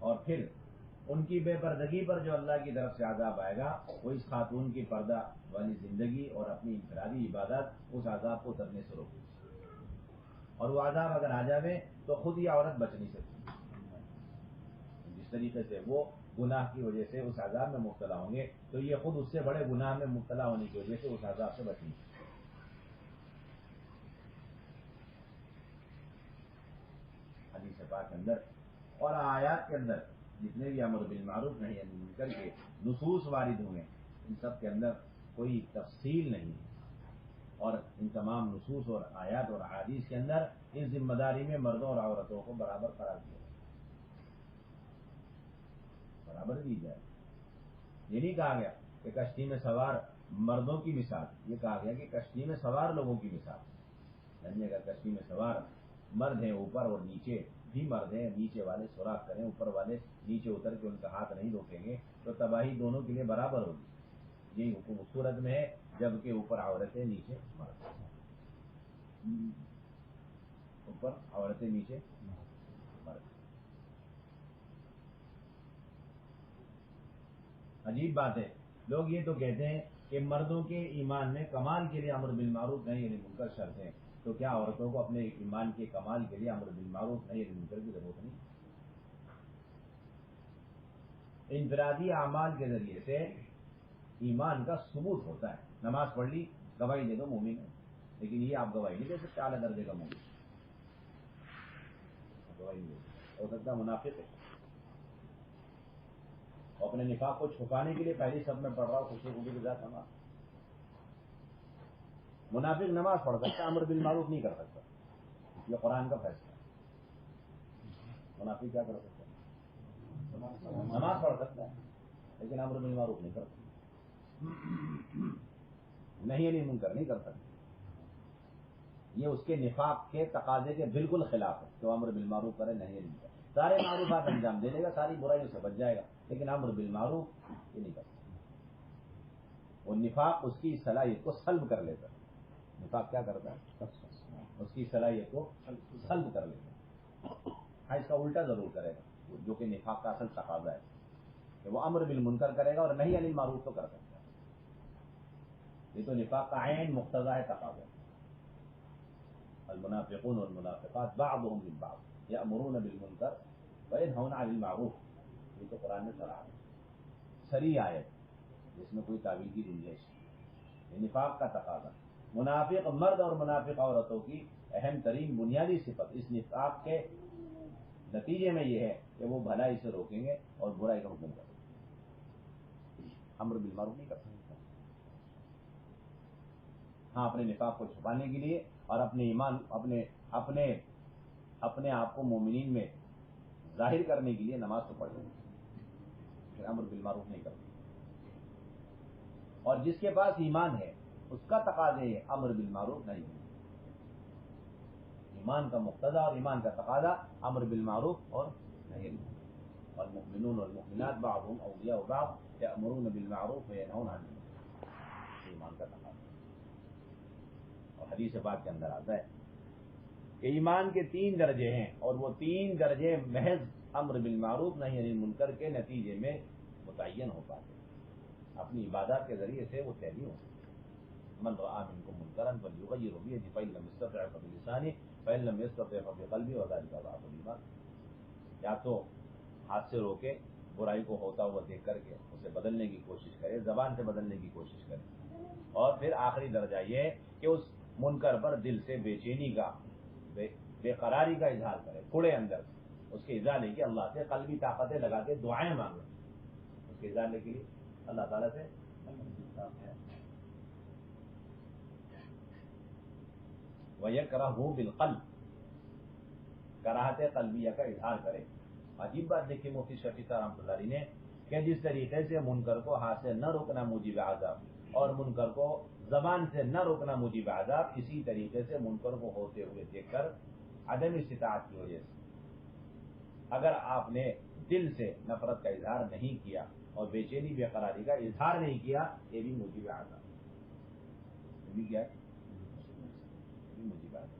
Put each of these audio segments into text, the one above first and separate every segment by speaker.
Speaker 1: اور پھر ان کی بے پردگی پر جو اللہ کی طرف سے عذاب آئے گا وہ اس خاتون کی پردہ والی زندگی اور اپنی انفرادی عبادت اس عذاب کو اترنے سے روکے، اور وہ عذاب اگر آ جائے تو خود یہ عورت بچ نہیں سکتی۔ جس طریقے سے وہ گناہ کی وجہ سے اس عذاب میں مبتلا ہوں گے تو یہ خود اس سے بڑے گناہ میں مبتلا ہونے کی وجہ سے اس عذاب سے بچ نہیں سکتی۔ حدیث پاک کے اندر اور آیات کے اندر جتنے بھی امر بالمعروف نہی عن المنکر کے نصوص وارد ہوئے ان سب کے اندر کوئی تفصیل نہیں ہے، اور ان تمام نصوص اور آیات اور احادیث کے اندر اس ذمہ داری میں مردوں اور عورتوں کو برابر قرار دیا برابر دی جائے۔ یہ نہیں کہا گیا کہ کشتی میں سوار مردوں کی مثال، یہ کہا گیا کہ کشتی میں سوار لوگوں کی مثال، یعنی اگر کشتی میں سوار مرد ہیں اوپر اور نیچے بھی مرد ہیں، نیچے والے سوراخ کریں، اوپر والے نیچے اتر کے ان کا ہاتھ نہیں روکیں گے تو تباہی دونوں کے لیے برابر ہوگی۔ یہی حکم اس صورت میں ہے جبکہ اوپر عورتیں نیچے مرد، اوپر عورتیں نیچے مرد۔ عجیب بات ہے، لوگ یہ تو کہتے ہیں کہ مردوں کے ایمان میں کمال کے لیے امر بالمعروف نہی عن المنکر شرط ہے، تو کیا عورتوں کو اپنے ایمان کے کمال کے لیے امر بالمعروف نہی عن المنکر کی ضرورت نہیں؟ انفرادی اعمال کے ذریعے سے ایمان کا ثبوت ہوتا ہے۔ نماز پڑھ لی، گواہی دے دو مومن ہے، لیکن یہ آپ گواہی نہیں دے سکتے اعلیٰ درجے کا مومن، گواہی نہیں دے سکتے، ہو سکتا ہے منافق ہے، اور اپنے نفاق کو چھپانے کے لیے پہلی صف میں پڑھ رہا ہو خوشی خوشی کے ساتھ نماز۔ منافق نماز پڑھ سکتا ہے، امر بالمعروف نہیں کر سکتا، یہ قرآن کا فیصلہ ہے۔ منافق کیا کر سکتا ہے؟ نماز پڑھ سکتا ہے لیکن امر بالمعروف نہیں کر سکتا، نہیں عن المنکر نہیں کر سکتا، یہ اس کے نفاق کے تقاضے کے بالکل خلاف ہے تو امر بالمعروف کرے نہیں عن المنکر۔ سارے معروفات انجام دے دے گا، ساری برائیوں سے بچ جائے گا، لیکن امر بالمعروف یہ نہیں کر سکتا۔ وہ نفاق اس کی صلاحیت کو سلب کر لیتا ہے، نفاق کیا کرتا ہے؟ اس کی صلاحیت کو سلب کر لیتا ہے۔ ہاں اس کا الٹا ضرور کرے گا، جو کہ نفاق کا اصل تقاضا ہے کہ وہ امر بالمنکر کرے گا اور نہیں عن المعروف تو کر سکتا ہے۔ یہ تو نفاق کا عین مقتضا ہے، تقاضا۔ المنافقون والمنافقات بعضهم من بعض یأمرون بالمنکر وینہون عن المعروف، یہ تو قرآن میں صریح آیت جس میں کوئی تعویل کی گنجائش نہیں، یہ نفاق کا تقاضا۔ منافق مرد اور منافق عورتوں کی اہم ترین بنیادی صفت اس نفاق کے نتیجے میں یہ ہے کہ وہ بھلائی سے روکیں گے اور برائی کا حکم کریں گے، امر بالمعروف نہیں کر سکتے۔ ہاں اپنے نفاق کو چھپانے کے لیے اور اپنے ایمان اپنے آپ کو مومنین میں ظاہر کرنے کے لیے نماز تو پڑھ لیں گے، لیکن امر بالمعروف نہیں کرتے۔ اور جس کے پاس ایمان ہے اس کا تقاضے ہے امر بالمعروف نہیں ہے، ایمان کا مقتضا اور ایمان کا تقاضا امر بالمعروف اور نہیں، والمؤمنون والمؤمنات بعضهم اولیاء بعض یأمرون بالمعروف وینہون عن المنکر، ایمان کا تقاضا۔ اور حدیث پاک کے اندر آتا ہے کہ ایمان کے 3 درجے ہیں اور وہ 3 درجے محض امر بالمعروف نہی عن المنکر کے نتیجے میں متعین ہو پاتے ہیں، اپنی عبادات کے ذریعے سے وہ طے نہیں ہو سکتے۔ من رأى منكم منكرا فليغيره بيده فإن لم يستطع فبلسانه فإن لم يستطع فبقلبه وذلك ضعف الإيمان، یا تو ہاتھ سے روکے برائی کو ہوتا ہوا دیکھ کر کے اسے بدلنے کی کوشش کرے، زبان سے بدلنے کی کوشش کرے، اور پھر آخری درجہ یہ کہ اس منکر پر دل سے بے چینی کا بے قراری کا اظہار کرے، کوڑے اندر اس کے ازالے کی اللہ سے قلبی طاقتیں لگا کے دعائیں مانگے اس کے ازالے کے لیے اللہ تعالیٰ سے۔ وَيَكْرَهُ بِالْقَلْبِ، کراہت قلبیہ کا اظہار کرے۔ عجیب بات دیکھیے مفتی شفیع صاحب رحمۃ اللہ علیہ نے کہ جس طریقے سے منکر کو ہاتھ سے نہ روکنا موجب عذاب اور منکر کو زبان سے نہ روکنا موجب عذاب، اسی طریقے سے منکر کو ہوتے ہوئے دیکھ کر عدم استطاعت کی وجہ سے اگر آپ نے دل سے نفرت کا اظہار نہیں کیا اور بے چینی بے قراری کا اظہار نہیں کیا، یہ بھی موجب عذاب، یہ بھی کیا ہے؟ یہ بھی موجب عذاب۔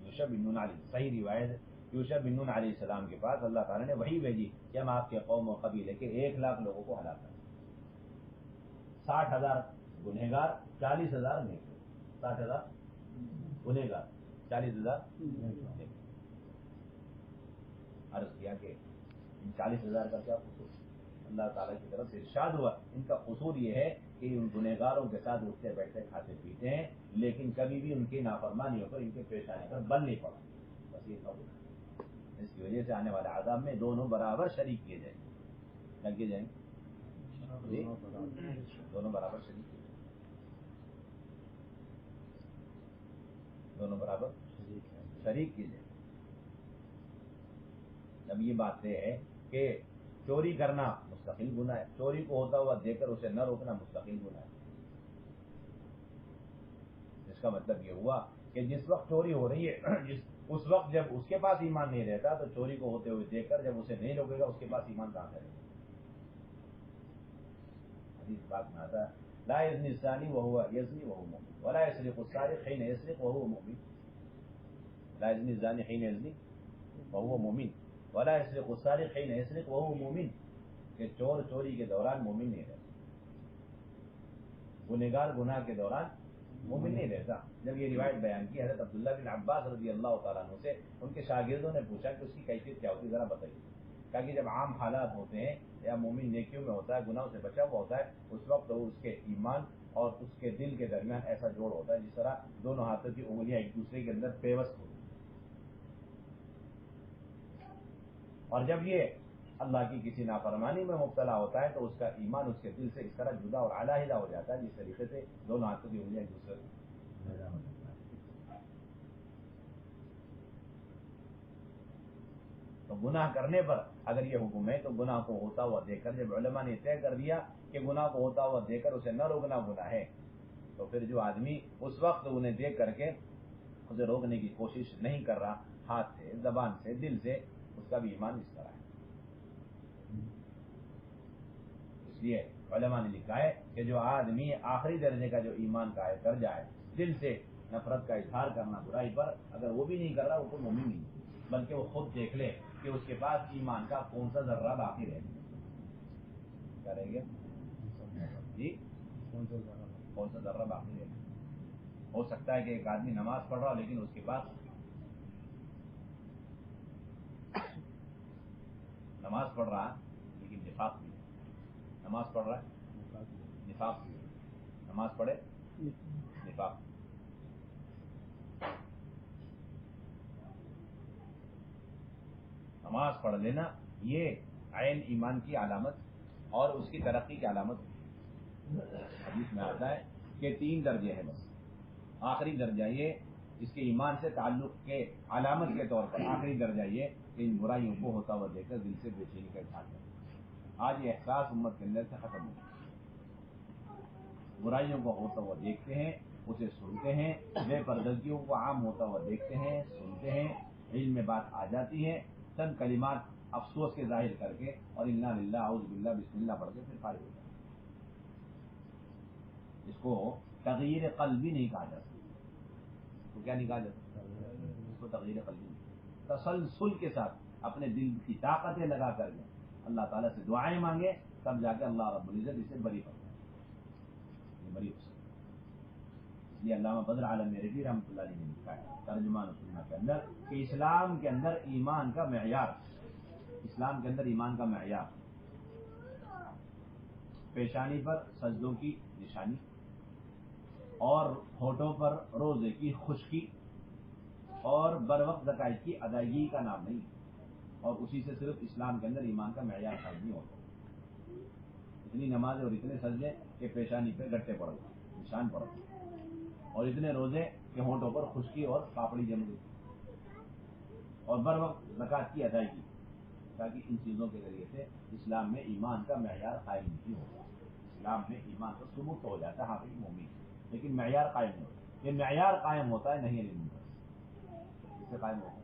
Speaker 1: یوشع بن نون علی صحیح روایت یوشع بن نون علیہ السلام کے پاس اللہ تعالیٰ نے وحی بھیجی کہ ہم آپ کے قوم و قبیلے کے 1,00,000 لوگوں کو ہلاک کریں، 60,000 گنہگار، 40,000 نیک لوگ، 60,000 گنہگار، 40,000 نیک۔ عرض کیا کہ ان 40,000 کا کیا قصور؟ اللہ تعالیٰ کی طرف سے ارشاد ہوا ان کا قصور یہ ہے کہ ان گنہگاروں کے ساتھ اٹھتے بیٹھتے کھاتے پیتے ہیں، لیکن کبھی بھی ان کی نافرمانیوں پر ان کے پیش آنے پر بل نہیں پڑا، بس یہ قبول ہے۔ اس کی وجہ سے آنے والے عذاب میں دونوں برابر شریک کیے جائیں گے، کیا کیے جائیں گے؟ دونوں برابر شریک کیے جائیں گے، دونوں برابر شریک کیے جائیں گے۔ اب یہ بات یہ ہے کہ چوری کرنا مستقل گناہ ہے، چوری کو ہوتا ہوا دیکھ کر اسے نہ روکنا مستقل گناہ ہے۔ اس کا مطلب یہ ہوا کہ جس وقت چوری ہو رہی ہے اس وقت جب اس کے پاس ایمان نہیں رہتا تو چوری کو ہوتے ہوئے دیکھ کر جب اسے نہیں روکے گا اس کے پاس ایمان کہاں سے رہے گا؟ حدیث بات میں آتا ہے لا یزنی الزانی وهو یزنی وهو مؤمن ولا یسرق السارق حين یسرق وهو مؤمن، لا یزنی الزانی حين یزنی وهو مؤمن ولا یسرق السارق حين یسرق وهو مؤمن، کہ چور چوری کے دوران مومن نہیں رہتا، گنہگار گناہ کے دوران مومن نہیں رہتا۔ جب یہ روایت بیان کی حضرت عبداللہ بن عباس رضی اللہ تعالیٰ عنہ سے ان کے شاگردوں نے پوچھا کہ اس کی کیفیت کیا ہوتی ہے ذرا بتائیے، کہا کہ جب عام حالات ہوتے ہیں یا مومن نیکیوں میں ہوتا ہے، گناہوں سے بچا ہوا ہوتا ہے، اس وقت اس کے ایمان اور اس کے دل کے درمیان ایسا جوڑ ہوتا ہے جس طرح دونوں ہاتھوں کی انگلیاں ایک دوسرے کے اندر پیوست ہوتی ہیں، اور جب یہ اللہ کی کسی نافرمانی میں مبتلا ہوتا ہے تو اس کا ایمان اس کے دل سے اس طرح جدا اور علیحدہ ہو جاتا ہے جس طریقے سے دونوں ہاتھوں کی انگلیاں ایک دوسرے تو گناہ کرنے پر اگر یہ حکم ہے تو گناہ کو ہوتا ہوا دیکھ کر جب علماء نے طے کر دیا کہ گناہ کو ہوتا ہوا دیکھ کر اسے نہ روکنا گناہ ہے، تو پھر جو آدمی اس وقت انہیں دیکھ کر کے اسے روکنے کی کوشش نہیں کر رہا ہاتھ سے، زبان سے، دل سے، اس کا بھی ایمان اس طرح ہے۔ اس لیے علماء نے لکھا ہے کہ جو آدمی آخری درجے کا جو ایمان کا درجہ ہے، دل سے نفرت کا اظہار کرنا برائی پر، اگر وہ بھی نہیں کر رہا وہ تو مومن نہیں، بلکہ وہ خود دیکھ لے کہ اس کے پاس ایمان کا کون سا ذرہ باقی رہ گیا، کیا رہ گیا جی، کون سا ذرہ باقی رہ گیا۔ ہو سکتا ہے کہ ایک آدمی نماز پڑھ رہا لیکن اس کے پاس نماز پڑھ رہا لیکن نفاق بھی ہے، نماز پڑھ رہا ہے نفاق بھی ہے، نماز پڑھے نفاق۔ نماز پڑھ لینا یہ عین ایمان کی علامت اور اس کی ترقی کی علامت ہے۔ حدیث میں آتا ہے کہ 3 درجے ہیں بس، آخری درجہ یہ اس کے ایمان سے تعلق کے علامت کے طور پر آخری درجہ یہ کہ ان برائیوں کو ہوتا ہوا دیکھ کر دل سے بے چینی کا اظہار کرنا۔ آج یہ احساس امت کے اندر سے ختم ہو گیا، برائیوں کو ہوتا ہوا دیکھتے ہیں، اسے سنتے ہیں، بے پردگیوں کو عام ہوتا ہوا دیکھتے ہیں، سنتے ہیں، علم میں بات آ جاتی ہے، چند کلمات افسوس کے ظاہر کر کے اور انا للہ اعوذ باللہ بسم اللہ پڑھ کے پھر فارغ ہو جاتے ہیں۔ اس کو تغییر قلبی نہیں کہا جا سکتا، تو کیا نہیں کہا جا سکتا؟ اس کو تغییر قلبی نہیں، تسلسل کے ساتھ اپنے دل کی طاقتیں لگا کر کے اللہ تعالیٰ سے دعائیں مانگے، تب جا کے اللہ رب العزت اسے بری کرتا ہے، یہ بری ہو سکتا ہے۔ اس لیے علامہ بدر عالم رضی رحمۃ اللہ علیہ نے لکھا ہے ترجمان سنہ کے اندر کہ اسلام کے اندر ایمان کا معیار، اسلام کے اندر ایمان کا معیار پیشانی پر سجدوں کی نشانی اور ہونٹوں پر روزے کی خشکی اور بر وقت زکات کی ادائیگی کا نام نہیں، اور اسی سے صرف اسلام کے اندر ایمان کا معیار قائم نہیں ہوتا۔ اتنی نماز اور اتنے سجدے کہ پیشانی پہ گٹے پڑ گئے، نشان پڑ گئے، اور اتنے روزے کہ ہونٹوں پر خشکی اور پاپڑی جم گئی، اور بر وقت زکات کی ادائیگی، تاکہ ان چیزوں کے ذریعے سے اسلام میں ایمان کا معیار قائم نہیں ہوتا۔ اسلام میں ایمان کا ثبوت ہو جاتا ہے حاقی مومن، لیکن معیار قائم نہیں ہوتا۔ یہ معیار قائم ہوتا ہے نہیں علم کا، اس سے قائم ہوتا ہے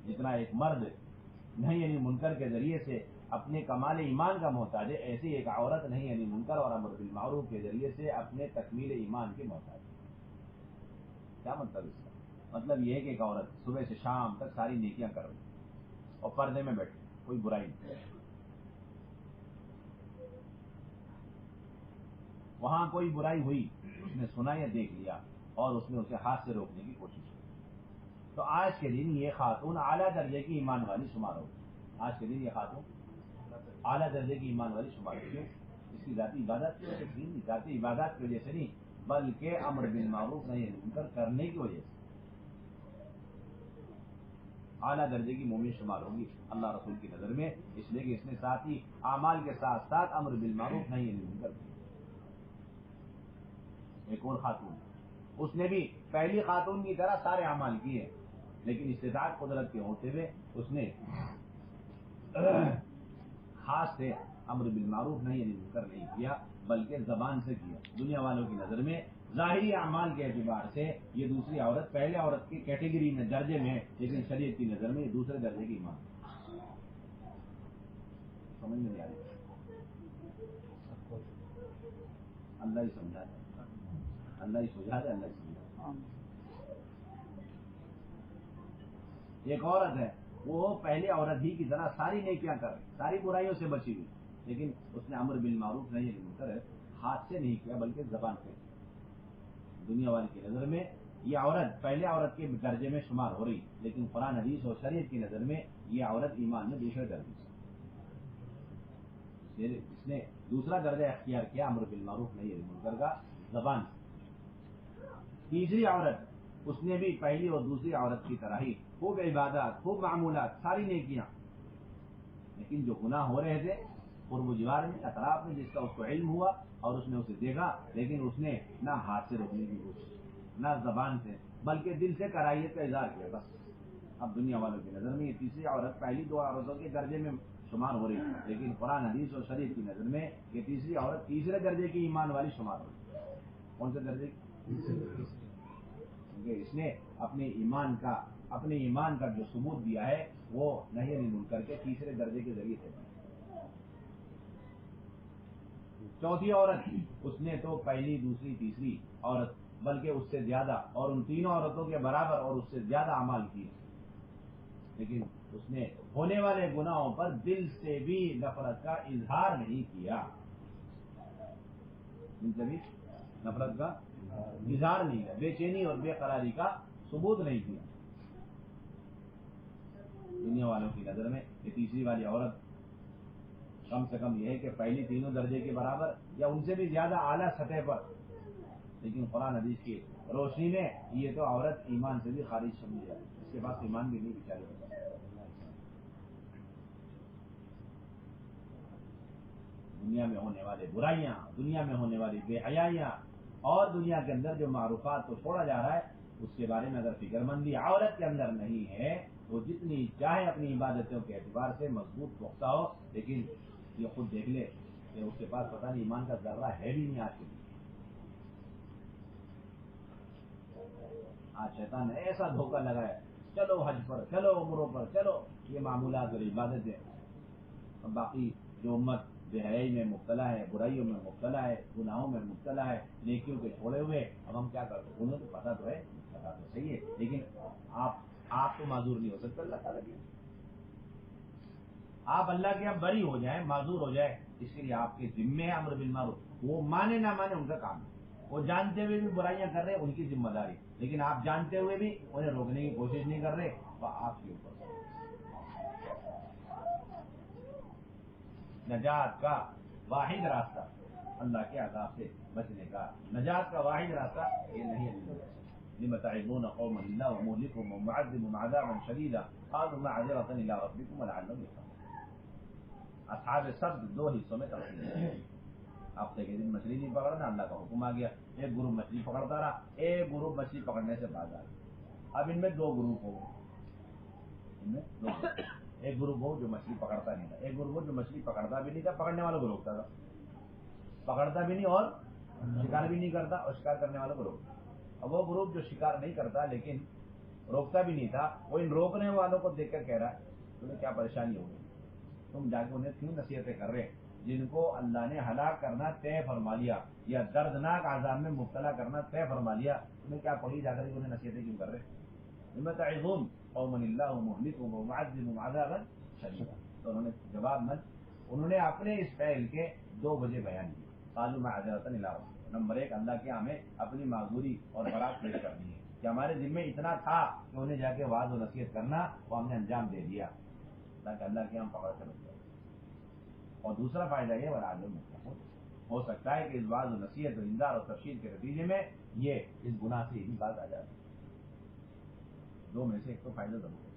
Speaker 1: جتنا ایک مرد نہیں یعنی منکر کے ذریعے سے اپنے کمال ایمان کا محتاج ہے، ایسی ایک عورت نہیں یعنی منکر اور امر بالمعروف کے ذریعے سے اپنے تکمیل ایمان کے محتاج ہے۔ کیا مطلب اس کا؟ مطلب یہ ہے کہ ایک عورت صبح سے شام تک ساری نیکیاں کر رہی اور پردے میں بیٹھی، کوئی برائی نہیں، وہاں کوئی برائی ہوئی اس نے سنا یا دیکھ لیا اور اس نے اسے ہاتھ سے روکنے کی کوشش کی، تو آج کے دن یہ خاتون اعلیٰ درجے کی ایمان والی شمار ہوگی. آج کے دن یہ خاتون اعلیٰ درجے کی ایمان والی شمار ہوگی. کیوں؟ اس کی ذاتی عبادت کی وجہ سے نہیں، ذاتی عبادت کی وجہ سے نہیں، بلکہ امر بالمعروف نہی عن المنکر کرنے کی وجہ سے اعلیٰ درجے کی مومن شمار ہوگی اللہ رسول کی نظر میں، اس لیے کہ اس نے ساتھ ہی اعمال کے ساتھ ساتھ امر بالمعروف نہی عن المنکر کیا. ایک اور خاتون، اس نے بھی پہلی خاتون کی طرح سارے اعمال کیے، لیکن استطاعت قدرت کے ہوتے ہوئے اس نے خاص سے امر بالمعروف نہی عن المنکر نہیں کیا، بلکہ زبان سے کیا. دنیا والوں کی نظر میں ظاہری اعمال کے اعتبار سے یہ دوسری عورت پہلے عورت کی کیٹیگری میں درجے میں ہے، لیکن شریعت کی نظر میں یہ دوسرے درجے کی ایمان. سمجھ میں نہیں آ رہی؟ اللہ ہی سمجھا دے، اللہ ہی سمجھا دے، اللہ ہی سمجھا دے. ایک عورت ہے، وہ پہلے عورت ہی کی طرح ساری نیکیاں کر رہی، ساری برائیوں سے بچی ہوئی، لیکن اس نے امر بالمعروف نہی عن المنکر ہاتھ سے نہیں کیا بلکہ زبان سے. دنیا والے کی نظر میں یہ عورت پہلے عورت کے درجے میں شمار ہو رہی، لیکن قرآن حدیث اور شریعت کی نظر میں یہ عورت ایمان میں دوسرے درجے سے. اس نے دوسرا درجہ اختیار کیا امر بالمعروف نہی عن المنکر کا، زبان. تیسری عورت، اس نے بھی پہلی اور دوسری عورت کی طرح ہی خوب عبادات، خوب معمولات، ساری نیکیاں، لیکن جو گناہ ہو رہے تھے قرب و جوار میں، اطراف میں، جس کا اس کو علم ہوا اور اس نے اسے دیکھا، لیکن اس نے نہ ہاتھ سے روکنے کی کوشش، نہ زبان سے، بلکہ دل سے کراہیت کا اظہار کیا بس. اب دنیا والوں کی نظر میں یہ تیسری عورت پہلی دو عورتوں کے درجے میں شمار ہو رہی، لیکن قرآن حدیث اور شریعت کی نظر میں یہ تیسری عورت تیسرے درجے کی ایمان والی شمار ہو رہی. کون سے درجے کی؟ کیونکہ اس نے اپنے ایمان کا جو ثبوت دیا ہے وہ نہی عن المنکر کے تیسرے درجے کے ذریعے سے. چوتھی عورت، اس نے تو پہلی، دوسری، تیسری عورت بلکہ اس سے زیادہ اور ان تینوں عورتوں کے برابر اور اس سے زیادہ اعمال کیے، لیکن اس نے ہونے والے گناہوں پر دل سے بھی نفرت کا اظہار نہیں کیا. دل سے بھی نفرت کا اظہار نہیں کیا، بے چینی اور بے قراری کا ثبوت نہیں کیا. دنیا والوں کی نظر میں یہ تیسری والی عورت کم سے کم یہ ہے کہ پہلی تینوں درجے کے برابر یا ان سے بھی زیادہ اعلیٰ سطح پر، لیکن قرآن حدیث کی روشنی میں یہ تو عورت ایمان سے بھی خارج سمجھی جاتی، اس کے پاس ایمان بھی نہیں بیچاری ہوتا. دنیا میں ہونے والے برائیاں، دنیا میں ہونے والی بے حیائیاں اور دنیا کے اندر جو معروفات کو چھوڑا جا رہا ہے اس کے بارے میں اگر فکر مندی عورت کے اندر نہیں ہے تو جتنی چاہے اپنی عبادتوں کے اعتبار سے مضبوط پختہ ہو، لیکن یہ خود دیکھ لے کہ اس کے پاس پتہ نہیں ایمان کا ذرہ ہے بھی نہیں. آج شیطان نے ایسا دھوکہ لگایا، چلو حج پر، چلو عمروں پر، چلو یہ معمولات اور عبادتیں، اور باقی جو امت بے حیائی میں مبتلا ہے، برائیوں میں مبتلا ہے، گناہوں میں مبتلا ہے، نیکیوں کے چھوڑے ہوئے، اب ہم کیا کرتے ہیں؟ انہیں تو پتا تو ہے، پتا تو صحیح ہے، لیکن آپ تو معذور نہیں ہو سکتے اللہ تعالیٰ کی. آپ اللہ کے اب بری ہو جائیں، معذور ہو جائے، اس کے لیے آپ کے ذمے ہے امر بالمعروف. وہ مانے نہ مانے ان کا کام ہے، وہ جانتے ہوئے بھی برائیاں کر رہے ان کی ذمہ داری، لیکن آپ جانتے ہوئے بھی انہیں روکنے کی کوشش نہیں کر رہے تو آپ کے اوپر. نجات کا واحد راستہ، اللہ کے عذاب سے بچنے کا نجات کا واحد راستہ یہ نہیں ہے. لم تعظون قوما الله ومهلكهم ومعذبهم عذابا شديدا قالوا معذرة الى ربكم ولعلهم يتقون. اصحاب سبت دو حصوں میں تقسیم ہے. ہفتے کے دن مچھلی نہیں پکڑنا، اللہ کا حکم آ گیا، ایک گروپ مچھلی پکڑتا رہا، ایک گروپ مچھلی پکڑنے سے باز آ گیا. اب ان میں دو گروپ ہو گئے، ایک گروپ ہو جو مچھلی پکڑتا نہیں تھا، ایک گروپ ہو جو مچھلی پکڑتا بھی نہیں تھا، پکڑنے والوں کو روکتا تھا، پکڑتا بھی نہیں اور شکار بھی نہیں کرتا اور شکار کرنے والوں کو روکتا. اب وہ گروپ جو شکار نہیں کرتا لیکن روکتا بھی نہیں تھا، وہ ان روکنے والوں کو دیکھ کر کہہ رہا ہے تمہیں کیا پریشانی ہوگی، تم جا کے انہیں کیوں نصیحتیں کر رہے ہیں، جن کو اللہ نے ہلاک کرنا طے فرما لیا یا دردناک عذاب میں مبتلا کرنا طے فرما لیا، انہیں کیا پڑھی جا کر کے انہیں نصیحتیں کیوں کر رہے؟ تعظون قوما اللہ مہلکہم ومعذبہم عذابا شدیدا. تو انہوں نے جواب میں انہوں نے اپنے اس فعل کے 2 وجہ بیان کی. قالوا معذرۃ الی ربکم، نمبر 1 اللہ کے ہمیں اپنی معذوری اور برات پیش کرنی ہے کہ ہمارے ذمے اتنا تھا کہ انہیں جا کے وعظ و نصیحت کرنا، وہ ہم نے انجام دے دیا تاکہ اللہ کے ہم پکڑ کر رکھ. اور دوسرا فائدہ یہ ولعلہم یتقون، ہو سکتا ہے کہ اس وعظ و نصیحت و انذار اور تفصیل کے نتیجے میں یہ اس گناہ سے ہی بات آ جائے. 2 میں سے ایک تو فائدہ ضرور ہے.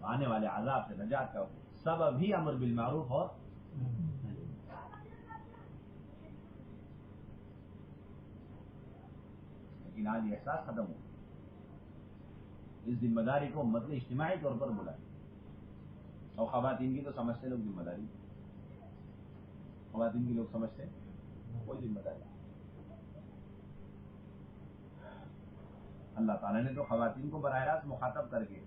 Speaker 1: آنے والے عذاب سے نجات کا سبب بھی امر بالمعروف اور لیکن آج یہ احساس ختم ہو. اس ذمہ داری کو امت نے اجتماعی طور پر بلائی، اور خواتین کی تو سمجھتے لوگ ذمہ داری، خواتین کی لوگ سمجھتے کوئی ذمہ داری. اللہ تعالیٰ نے تو خواتین کو براہ راست مخاطب کر کے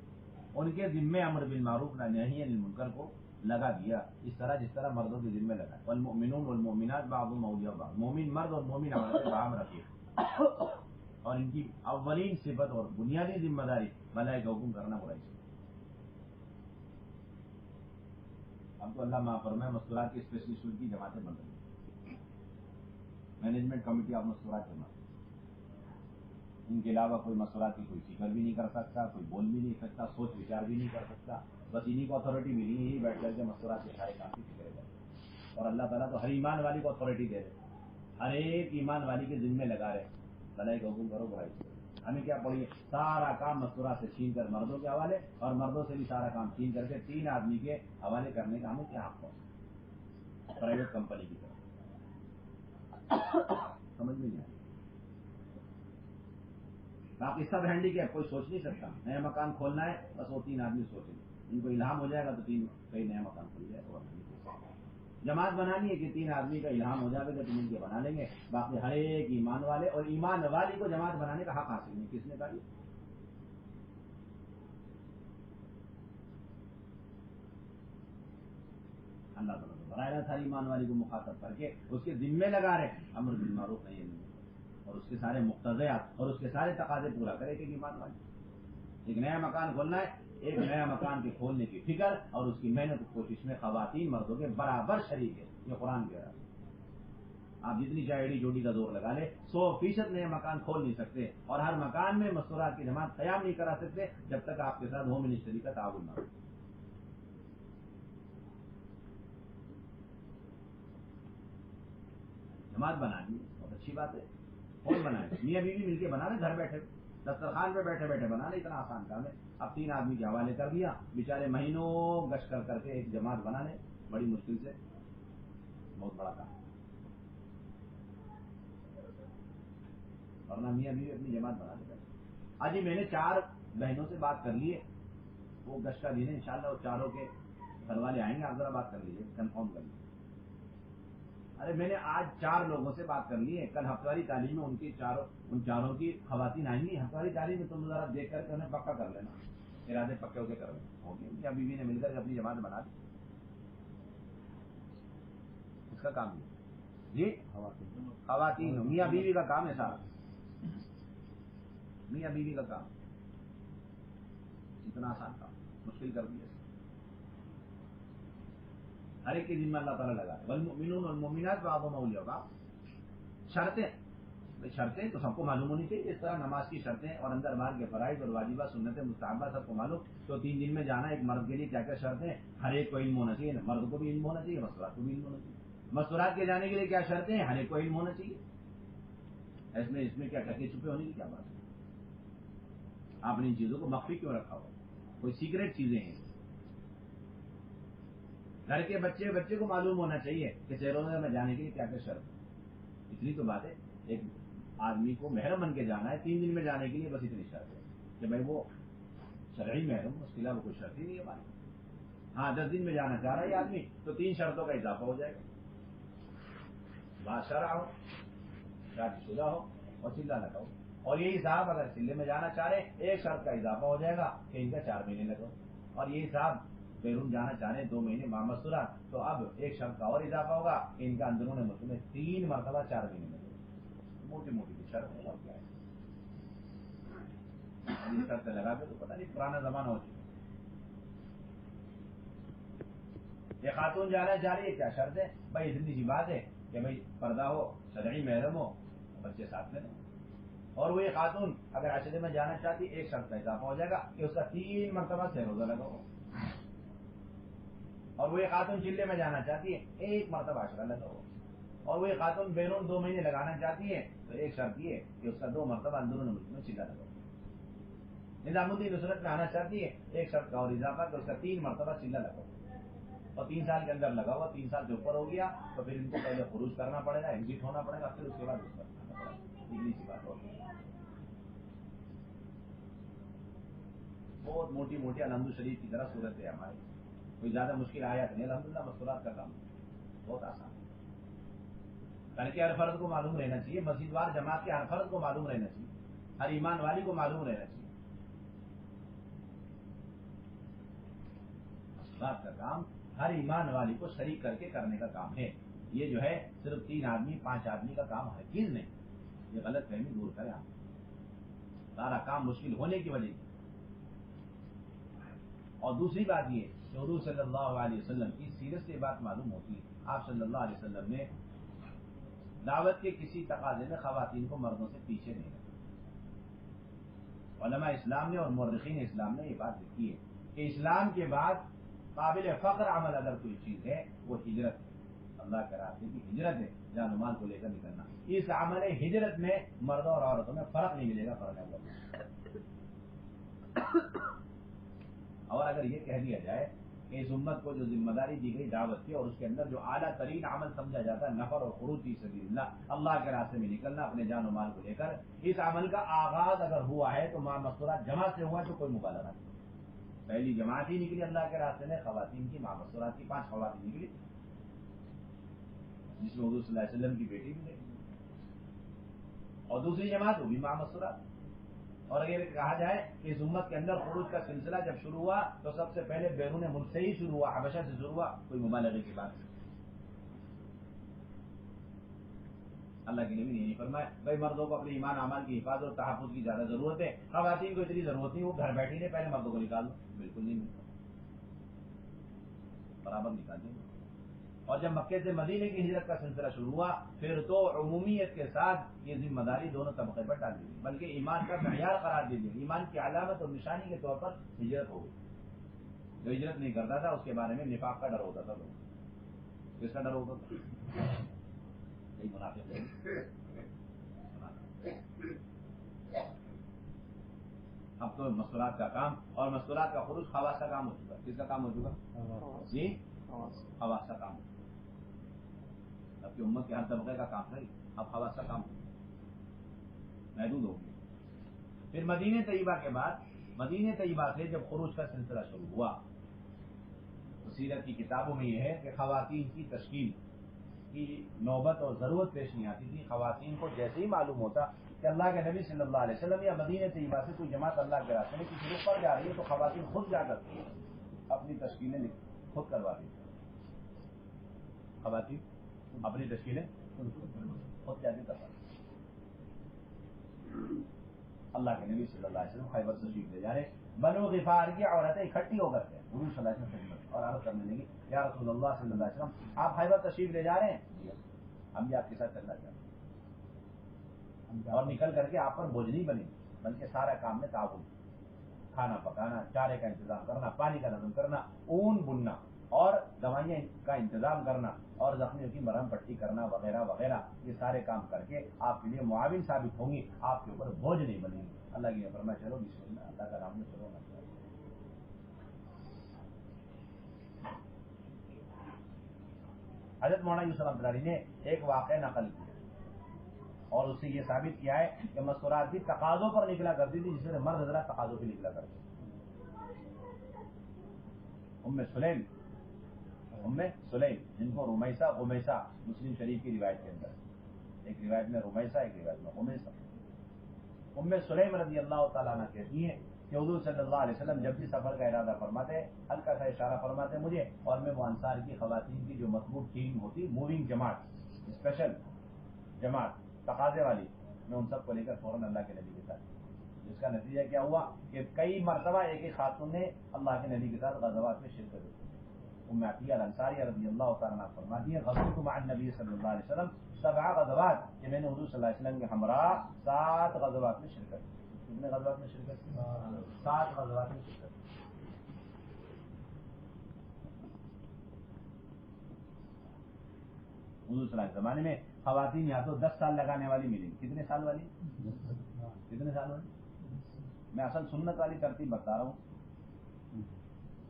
Speaker 1: ان کے ذمے امر بالمعروف نہی عن المنکر کو لگا دیا، اس طرح جس طرح مردوں کے ذمے لگا. والمؤمنون والمؤمنات بعضهم اولیاء بعض، مومن مرد اور مومن عورتیں باہم رکھے، اور ان کی اولین صفت اور بنیادی ذمہ داری بھلائی کا حکم کرنا، برائی سے. اب تو اللہ معاف فرمائے مستورات کی اسپیشلسٹ کی جماعتیں بن رہی ہیں، مینجمنٹ کمیٹی آف مستورات جماعت. ان کے علاوہ کوئی مستورات کی کوئی فکر بھی نہیں کر سکتا، کوئی بول بھی نہیں سکتا، سوچ وچار بھی نہیں کر سکتا. بس انہیں کو اتھارٹی ملی، یہی بیٹھ کر کے مستورات کے سارے کام کی فکر ہے. اور اللہ تعالیٰ تو ہر ایمان والی کو اتھارٹی دے رہے، ہر ایک ایمان والی کے ذمے لگا رہے بھلائی کا حکم کرو برائی سے. ہمیں کیا پڑھیے سارا کام مستورات سے چھین کر مردوں کے حوالے، اور مردوں سے بھی سارا کام چھین کر کے 3 آدمی کے حوالے کرنے کا ہمیں کیا حق ہے پرائیویٹ کمپنی کی طرف. سمجھ میں نہیں آئی. باقی سب ہینڈیکیپ کوئی سوچ نہیں سکتا. نیا مکان کھولنا ہے بس وہ 3 آدمی سوچیں گے، ان کو الہام ہو جائے گا تو 3 کئی نیا مکان کھل جائے گا. جماعت بنانی ہے کہ 3 آدمی کا الہام ہو جائے گا تو ان کے بنا لیں گے. باقی ہر ایک ایمان والے اور ایمان والی کو جماعت بنانے کا حق حاصل نہیں. کس نے کہا؟ اللہ تعالیٰ براہ راست ہر ایمان والی کو مخاطب کر کے اس کے ذمے لگا رہے امر بالمعروف نہی عن المنکر، اور اس کے سارے مقتضیات اور اس کے سارے تقاضے پورا کرے کہ ایمان والی. ایک نیا مکان کھولنا ہے، ایک نیا مکان کے کھولنے کی فکر اور اس کی محنت کوشش میں خواتین مردوں کے برابر شریک ہے. یہ قرآن کہہ رہا ہے. آپ جتنی چاہے ایڈی جوڑی کا زور لگا لے 100% نیا مکان کھول نہیں سکتے، اور ہر مکان میں مستورات کی جماعت قیام نہیں کرا سکتے جب تک آپ کے ساتھ ہوم منسٹری کا تعاون نہ ہو. جماعت بنانی بہت اچھی بات ہے، کون بنائے؟ میاں بیوی مل کے بنا لیں، گھر بیٹھے دسترخوان پہ بیٹھے بیٹھے بنا لیں، اتنا آسان کام ہے. اب 3 آدمی کے حوالے کر دیا، بیچارے مہینوں گشت کر کر کے ایک جماعت بنا لیں، بڑی مشکل سے. بہت بڑا کام. ورنہ میاں بیوی اپنی جماعت بنا لے. آج ہی میں نے 4 بہنوں سے بات کر لی ہے، وہ گشت کا دن ہے انشاءاللہ، وہ چاروں کے گھر والے آئیں گے. آپ ذرا بات کر لیجیے، کنفرم کر لیجیے. ارے میں نے آج 4 لوگوں سے بات کر لی ہے. کل ہفتواری تعلیم میں ان چاروں کی خواتین آئیں گی. ہفتواری تعلیم میں تم ذرا دیکھ کر کے انہیں پکا کر لینا، ارادے پکے ہو کے کر لینا. ہوگی یا بیوی نے مل کر اپنی جماعت بنا دی. اس کا کام جی خواتین میاں بیوی کا کام ہے سارا، میاں بیوی کا کام. اتنا آسان کام مشکل کر دیا. ہر ایک کی ذمہ اللہ تعالیٰ لگا ہے. والمؤمنون والمؤمنات بعضهم اولیاء بعض. شرطیں تو سب کو معلوم ہونی چاہیے. اس طرح نماز کی شرطیں اور اندر باہر کے فرائض اور واجبات سنتیں مستحبات سب کو معلوم. تو 3 دن میں جانا ایک مرد کے لیے کیا کیا شرطیں، ہر ایک کو علم ہونا چاہیے. مرد کو بھی علم ہونا چاہیے، مستورات کو بھی علم ہونا چاہیے. مستورات کے جانے کے لیے کیا شرطیں ہیں، ہر ایک کو علم ہونا چاہیے. اس میں کیا ٹکے چھپے ہونے کی کیا بات ہے؟ آپ نے ان چیزوں کو مخفی کیوں رکھا ہوا؟ کوئی سیکریٹ چیزیں ہیں. گھر کے بچے کو معلوم ہونا چاہیے کہ سیروں میں جانے کے لیے کیا کیا شرط ہے. اتنی تو بات ہے. ایک آدمی کو محرم بن کے جانا ہے 3 دن میں جانے کے لیے، بس اتنی شرط ہے کہ بھائی وہ شرعی محرم، اس کے علاوہ کوئی شرط ہی نہیں ہے ہماری. ہاں 10 دن میں جانا چاہ رہا ہے آدمی تو 3 شرطوں کا اضافہ ہو جائے گا. باشرع ہو، شادی شدہ ہو اور چلہ لگا ہو. اور یہی صاحب اگر چلے میں جانا چاہ رہے 1 شرط کا اضافہ ہو جائے گا کہ ان کا 4 مہینے لگا. اور یہی صاحب بیرون جانا چاہ رہے ہیں 2 مہینے مامسورا، تو اب ایک شرط کا اور اضافہ ہوگا کہ ان کا اندرون ملک میں 3 مرتبہ 4 مہینے میں، موٹی موٹی شرط ہے اور کیا ہے، شرط لگا کے تو پتہ نہیں پرانا زمانہ ہو چکا. یہ خاتون جانا چاہ رہی ہے، کیا شرط ہے؟ بھائی اتنی سی بات ہے کہ بھائی پردہ ہو، شرعی محرم ہو، بچے ساتھ میں رہیں. اور وہ یہ خاتون اگر عشرے میں جانا چاہتی ہے، ایک شرط کا اضافہ ہو جائے گا کہ اس کا 3 مرتبہ سے روزہ لگا ہو. اور وہ یہ خاتون چلے میں جانا چاہتی ہے، 1 مرتبہ عشرہ لگا ہو. اور وہ یہ خاتون بیرون 2 مہینے لگانا چاہتی ہے، تو ایک شرط یہ ہے کہ اس کا 2 مرتبہ اندرون ملک میں چلا لگا ہو. نظام الدین نصرت میں آنا چاہتی ہے، ایک شرط کا اور اضافہ کہ اس کا 3 مرتبہ چلا لگا ہو. اور 3 سال کے اندر لگا ہوا، 3 سال سے اوپر ہو گیا تو پھر ان کو پہلے خروج کرنا پڑے گا، ایگزٹ ہونا پڑے گا، پھر اس کے بعد اس پر آنا پڑے گا. اتنی سی بات ہوتی ہے. بہت موٹی موٹی الحمد شریف کی طرح صورت ہے ہماری، کوئی زیادہ مشکل آیات نہیں. الحمدللہ مستورات کا کام بہت آسان ہے. بلکہ ہر فرد کو معلوم رہنا چاہیے، مسجد وار جماعت کے ہر فرد کو معلوم رہنا چاہیے، ہر ایمان والی کو معلوم رہنا چاہیے. مستورات کا کام ہر ایمان والی کو شریک کر کے کرنے کا کام ہے. یہ جو ہے صرف 3 آدمی 5 آدمی کا کام ہرگز نہیں. یہ غلط فہمی دور کریں آپ. سارا کام مشکل ہونے کی وجہ سے. اور دوسری بات یہ کہ حضور صلی اللہ علیہ وسلم کی سیرت سے بات معلوم ہوتی ہے. آپ صلی اللہ علیہ وسلم نے دعوت کے کسی تقاضے میں خواتین کو مردوں سے پیچھے نہیں رکھا. علماء اسلام نے اور مورخین اسلام نے یہ بات لکھی ہے کہ اسلام کے بعد قابل فخر عمل اگر کوئی چیز ہے وہ ہجرت ہے. اللہ کے راستے کی ہجرت ہے، جان و مال کو لے کر نکلنا. اس عمل ہجرت میں مردوں اور عورتوں میں فرق نہیں ملے گا، فرق ہے. اور اگر یہ کہہ دیا جائے کہ اس امت کو جو ذمہ داری دی گئی دعوت کی اور اس کے اندر جو اعلیٰ ترین عمل سمجھا جاتا ہے نفر اور خروج فی سبیل اللہ، اللہ کے راستے میں نکلنا اپنے جان و مال کو لے کر، اس عمل کا آغاز اگر ہوا ہے تو ماں مستورات جماعت سے ہوا ہے تو کوئی مبالغہ نہیں. پہلی جماعت ہی نکلی اللہ کے راستے میں خواتین کی، ماں مستورات کی 5 خواتین نکلی، جس میں حضور صلی اللہ علیہ وسلم کی بیٹی بھی دیکھی. اور دوسری جماعت وہ بھی ماں مستورات. اور اگر کہا جائے کہ اس امت کے اندر خروج کا سلسلہ جب شروع ہوا تو سب سے پہلے بیرون ملک سے ہی شروع ہوا، حبشہ سے شروع ہوا، کوئی مبالغے کی بات نہیں. اللہ کے نبی نے یہی فرمایا بھائی مردوں کو اپنے ایمان اعمال کی حفاظت اور تحفظ کی زیادہ ضرورت ہے، خواتین کو اتنی ضرورت نہیں، وہ گھر بیٹھی رہے، پہلے مردوں کو نکال دو. بالکل نہیں ملتا، برابر نکال دیں. اور جب مکے سے مدینے کی ہجرت کا سلسلہ شروع ہوا پھر تو عمومیت کے ساتھ یہ ذمہ داری دونوں طبقے پر ڈال دی گئی، بلکہ ایمان کا معیار قرار دے دیا. ایمان کی علامت اور نشانی کے طور پر ہجرت ہو گئی. جو ہجرت نہیں کرتا تھا اس کے بارے میں نفاق کا ڈر ہوتا تھا. لوگ کس کا ڈر ہوتا تھا؟ یہی منافق ہے. اب تو مستورات کا کام اور مستورات کا خروج خواص کا کام ہو چکا. کس کا کام ہو چکا جی؟ خواص کا کام. اب کی امت کے ہر طبقے کا کام نہیں، اب خواص کا کام محدود ہو گیا. پھر مدینہ طیبہ کے بعد، مدینہ طیبہ سے جب خروج کا سلسلہ شروع ہوا تو سیرت کی کتابوں میں یہ ہے کہ خواتین کی تشکیل کی نوبت اور ضرورت پیش نہیں آتی تھی. خواتین کو جیسے ہی معلوم ہوتا کہ اللہ کے نبی صلی اللہ علیہ وسلم یا مدینہ طیبہ سے کوئی جماعت اللہ کے راستے میں کسی رخ پر جا رہی ہے تو خواتین خود جا کر اپنی تشکیلیں خود کرواتی تھی. خواتین اپنی تشکیلیں خود جا کے کرواتی. اللہ کے نبی صلی اللہ علیہ وسلم خیبر تشریف لے جا رہے، بنو غفار کی عورتیں اکٹھی ہو کر کے حضور صلی اللہ علیہ وسلم خدمت اور عرض کرنے لگی یا رسول اللہ صلی اللہ علیہ وسلم آپ خیبر تشریف لے جا رہے ہیں؟ جی ہم بھی آپ کے ساتھ چلنا چاہتے ہیں. اور نکل کر کے آپ پر بوجھ نہیں بنے بلکہ سارا کام میں تعاون، کھانا پکانا، چارے کا انتظام کرنا، پانی کا نظم کرنا، اون بننا اور دوائیاں کا انتظام کرنا اور زخمیوں کی مرہم پٹی کرنا وغیرہ وغیرہ، یہ سارے کام کر کے آپ کے لیے معاون ثابت ہوں گی، آپ کے اوپر بوجھ نہیں بنے گی. اللہ کی فرمایا چلو بسم اللہ، اللہ کا نام میں چلو نہ. حضرت مولانا یوسف انصاری نے ایک واقعہ نقل کیا اور اس سے یہ ثابت کیا ہے کہ مستورات بھی تقاضوں پر نکلا کرتی تھی، جس میں مرد حضرات تقاضوں پہ نکلا کرتے. ام سلیم جن کو رمیسہ غمیسہ مسلم شریف کی روایت کے اندر، ایک روایت میں رمیسہ ایک روایت میں غمیسہ. ام سلیم رضی اللہ تعالیٰ عنہ کہتی ہیں کہ حضور صلی اللہ علیہ وسلم جب بھی سفر کا ارادہ فرماتے ہلکا سا اشارہ فرماتے مجھے، اور میں وہ انصار کی خواتین کی جو مضبوط ٹیم ہوتی، موونگ جماعت، اسپیشل جماعت تقاضے والی، میں ان سب کو لے کر فوراً اللہ کے نبی کے ساتھ، جس کا نتیجہ کیا ہوا کہ کئی مرتبہ ایک ایک خاتون نے اللہ کے نبی کے ساتھ غزوات میں شرکت کی۔ ام عطیہ الانصاریہ رضی اللہ تعالیٰ عنہ فرماتی ہیں غزوت مع النبی صلی اللہ علیہ وسلم 7 غزوات، کہ میں نے حضور صلی اللہ علیہ وسلم کے ہمراہ 7 غزوات میں شرکت کی۔ کتنے غزوات میں شرکت کی؟ 7 غزوات میں شرکت کی۔ حضور صلی اللہ علیہ زمانے میں خواتین یا تو 10 سال لگانے والی ملیں گی، کتنے سال والی؟ کتنے سال والی؟ میں اصل سنت والی ترتیب بتا رہا ہوں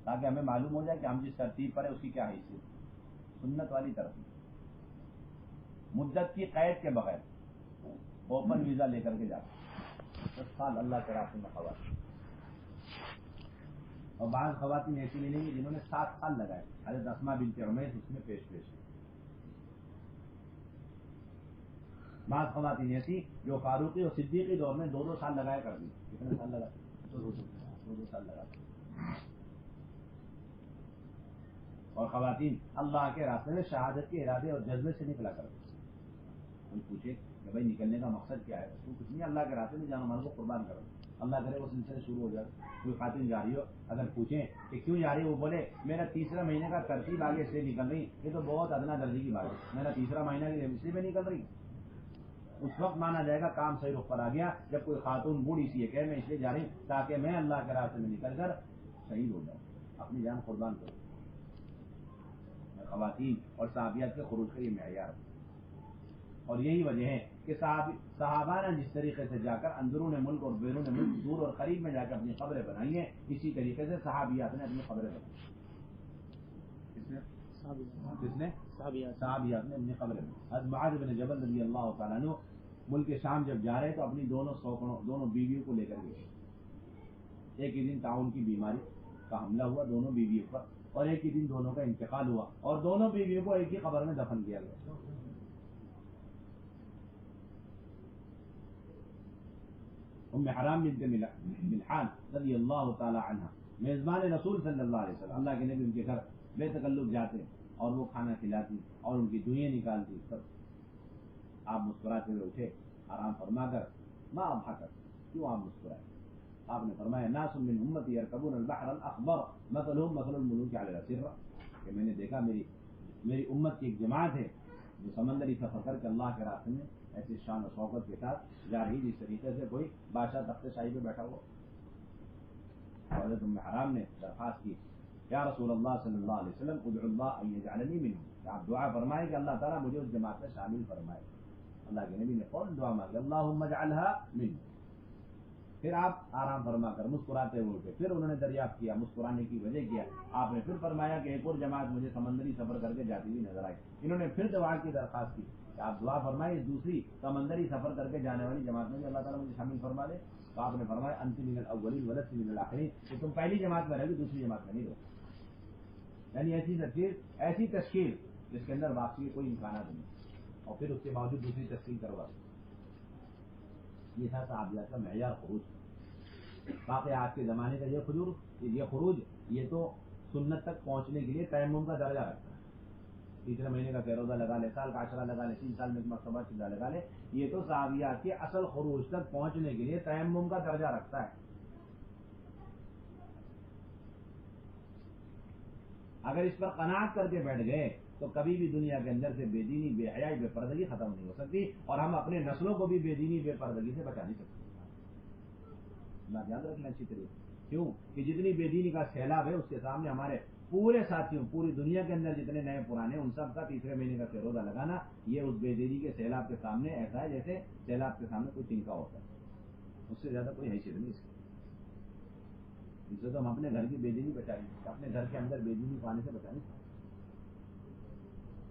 Speaker 1: تاکہ ہمیں معلوم ہو جائے کہ ہم جس ترتیب پر ہے اس کی کیا حیثیت۔ سنت والی ترتیب، مدت کی قید کے بغیر اوپن ویزا لے کر کے جاتے 10 سال اللہ کے راستے میں خواتین، اور بعض خواتین ایسی ملیں گی جنہوں نے 7 سال لگائے، حضرت اسماء بنت عمیس اس میں پیش ہے۔ بعض خواتین ایسی جو فاروقی اور صدیقی دور میں 2 سال لگایا کر دی۔ کتنے سال لگا؟ 2 سال لگا۔ اور خواتین اللہ کے راستے میں شہادت کے ارادے اور جذبے سے نکلا کرتی۔ کوئی پوچھے کہ بھائی نکلنے کا مقصد کیا ہے؟ تو کچھ نہیں، اللہ کے راستے میں جان و مال کو قربان کرو، اللہ کرے وہ سلسلے شروع ہو جائے۔ کوئی خاتون جا رہی ہو، اگر پوچھیں کہ کیوں جا رہی ہے، وہ بولے میرا تیسرا مہینے کا ترتیب آگے سے نکل رہی، یہ تو بہت ادنا درجے کی بات ہے، میرا تیسرا مہینہ اس لیے میں نکل رہی، اس وقت مانا جائے گا کام صحیح رخ پر آ گیا جب کوئی خاتون بوڑھی سی ہے کہ میں اس لیے جا رہی ہوں تاکہ میں اللہ کے راستے میں نکل کر شہید ہو جاؤں، اپنی جان قربان کروں۔ خواتین اور صحابیات کے خروج کا یہ معیار ہے، اور یہی وجہ ہے کہ صحابہ نے جس طریقے سے جا کر اندرون ملک اور بیرون ملک دور اور قریب میں جا کر اپنی قبریں بنائی ہیں، اسی طریقے سے صحابیات نے اپنی قبریں بنائی۔ کس نے؟ صحابیات نے اپنی قبریں بنائی۔ حضرت معاذ بن جبل رضی اللہ تعالیٰ عنہ ملک شام جب جا رہے تو اپنی دونوں بیویوں کو لے کر گئے۔ ایک ہی دن طاعون کی بیماری کا حملہ ہوا دونوں بیویوں پر، اور ایک ہی دن دونوں کا انتقال ہوا، اور دونوں بیویوں کو ایک ہی قبر میں دفن کیا گیا۔ ام حرام بنت ملحان رضی اللہ تعالی عنہ میزبان رسول صلی اللہ علیہ وسلم، اللہ کے نبی ان کے گھر بے تکلف جاتے اور وہ کھانا کھلاتی اور ان کی دعائیں نکالتی، سب آپ مسکراتے ہوئے اٹھے آرام فرما کر، ما اضحکک، کیوں آپ مسکرائے؟ آپ نے فرمایا ناس من امتی یرکبون البحر الاخضر مثلهم مثل الملوک علی الاسرہ، کہ میں نے دیکھا میری امت کی ایک جماعت ہے جو سمندری سفر کر کے اللہ کے راستے میں ایسی شان و شوکت کے ساتھ جا رہی جس طریقے سے کوئی بادشاہ تخت شاہی پہ بیٹھا ہوا۔ حضرت ام حرام نے درخواست کی یا رسول اللہ صلی اللہ علیہ وسلم ادعو اللہ ان یجعلنی منہم، آپ دعا فرمائیں کہ اللہ تعالیٰ مجھے اس جماعت میں شامل فرمائے۔ اللہ کے نبی نے فوراً دعا مانگی اللہم اجعلھا منہم۔ پھر آپ آرام فرما کر مسکراتے ہوئے اٹھے، پھر انہوں نے دریافت کیا مسکرانے کی وجہ کیا، آپ نے پھر فرمایا کہ ایک اور جماعت مجھے سمندری سفر کر کے جاتی ہوئی نظر آئی، انہوں نے پھر دعا کی درخواست کی کہ آپ دعا فرمائیں دوسری سمندری سفر کر کے جانے والی جماعت میں بھی اللہ تعالیٰ مجھے شامل فرما دے، تو آپ نے فرمایا انت من الاولین ولست من الاخرین، کہ تم پہلی جماعت میں رہے گی دوسری جماعت میں نہیں رہو، یعنی ایسی تشکیل جس کے اندر واقعی کوئی امکانات نہیں، اور پھر اس کے باوجود دوسری تشکیل کروا، یہ تھا صحابیات کا معیار خروج۔ باقی آج کے زمانے کا یہ خروج یہ تو سنت تک پہنچنے کے لیے تیمم کا درجہ رکھتا ہے، تیسرے مہینے کا روزہ لگا لے، سال کا عشرہ لگا لے، 3 سال میں ایک مرتبہ چیزہ لگا لے، یہ تو صحابیات کے اصل خروج تک پہنچنے کے لیے تیمم کا درجہ رکھتا ہے۔ اگر اس پر قناعت کر کے بیٹھ گئے تو کبھی بھی دنیا کے اندر سے بے دینی، بے حیائی، بے پردگی ختم نہیں ہو سکتی، اور ہم اپنے نسلوں کو بھی بے دینی، بے پردگی سے بچا نہیں سکتے۔ اللہ یاد رکھنا اچھی طریقے، کیوں کہ جتنی بے دینی کا سیلاب ہے اس کے سامنے ہمارے پورے ساتھیوں، پوری دنیا کے اندر جتنے نئے پرانے ان سب کا تیسرے مہینے کا روزہ لگانا یہ اس بے دینی کے سیلاب کے سامنے ایسا ہے جیسے سیلاب کے سامنے کوئی تنکا ہوتا ہے، اس سے زیادہ کوئی حیثیت نہیں اس کی۔ اس سے تو ہم اپنے گھر کی بے دینی بچائیں گے، اپنے گھر کے اندر بے دینی پانے سے بچائیں گے۔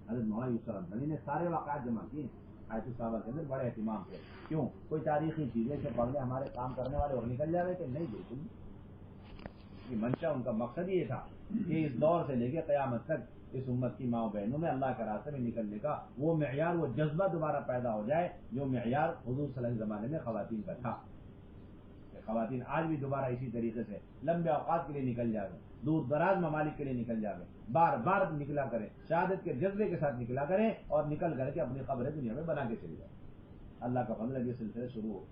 Speaker 1: حضرت مولانا یوسف الرحمانی نے سارے واقعات جمع کیے آیت الصحابہ کے اندر بڑے اہتمام سے، کیوں کوئی تاریخی چیزیں سے پڑھ لیں ہمارے کام کرنے والے اور نکل جا رہے کہ نہیں، بالکل نہیں، منشا ان کا مقصد یہ تھا کہ اس دور سے لے کے قیامت تک اس امت کی ماں بہنوں میں اللہ کے راستے میں نکلنے کا وہ معیار، وہ جذبہ دوبارہ پیدا ہو جائے جو معیار حضور صلی اللہ علیہ وسلم زمانے میں خواتین کا تھا۔ خواتین آج بھی دوبارہ اسی طریقے سے لمبے اوقات کے لیے نکل جائے، دور دراز ممالک کے لیے نکل جائے، بار بار نکلا کریں، شہادت کے جذبے کے ساتھ نکلا کریں اور نکل کر کے اپنی قبر دنیا میں بنا کے چلی جائے۔ اللہ کا فضل ہے، یہ سلسلے شروع ہو۔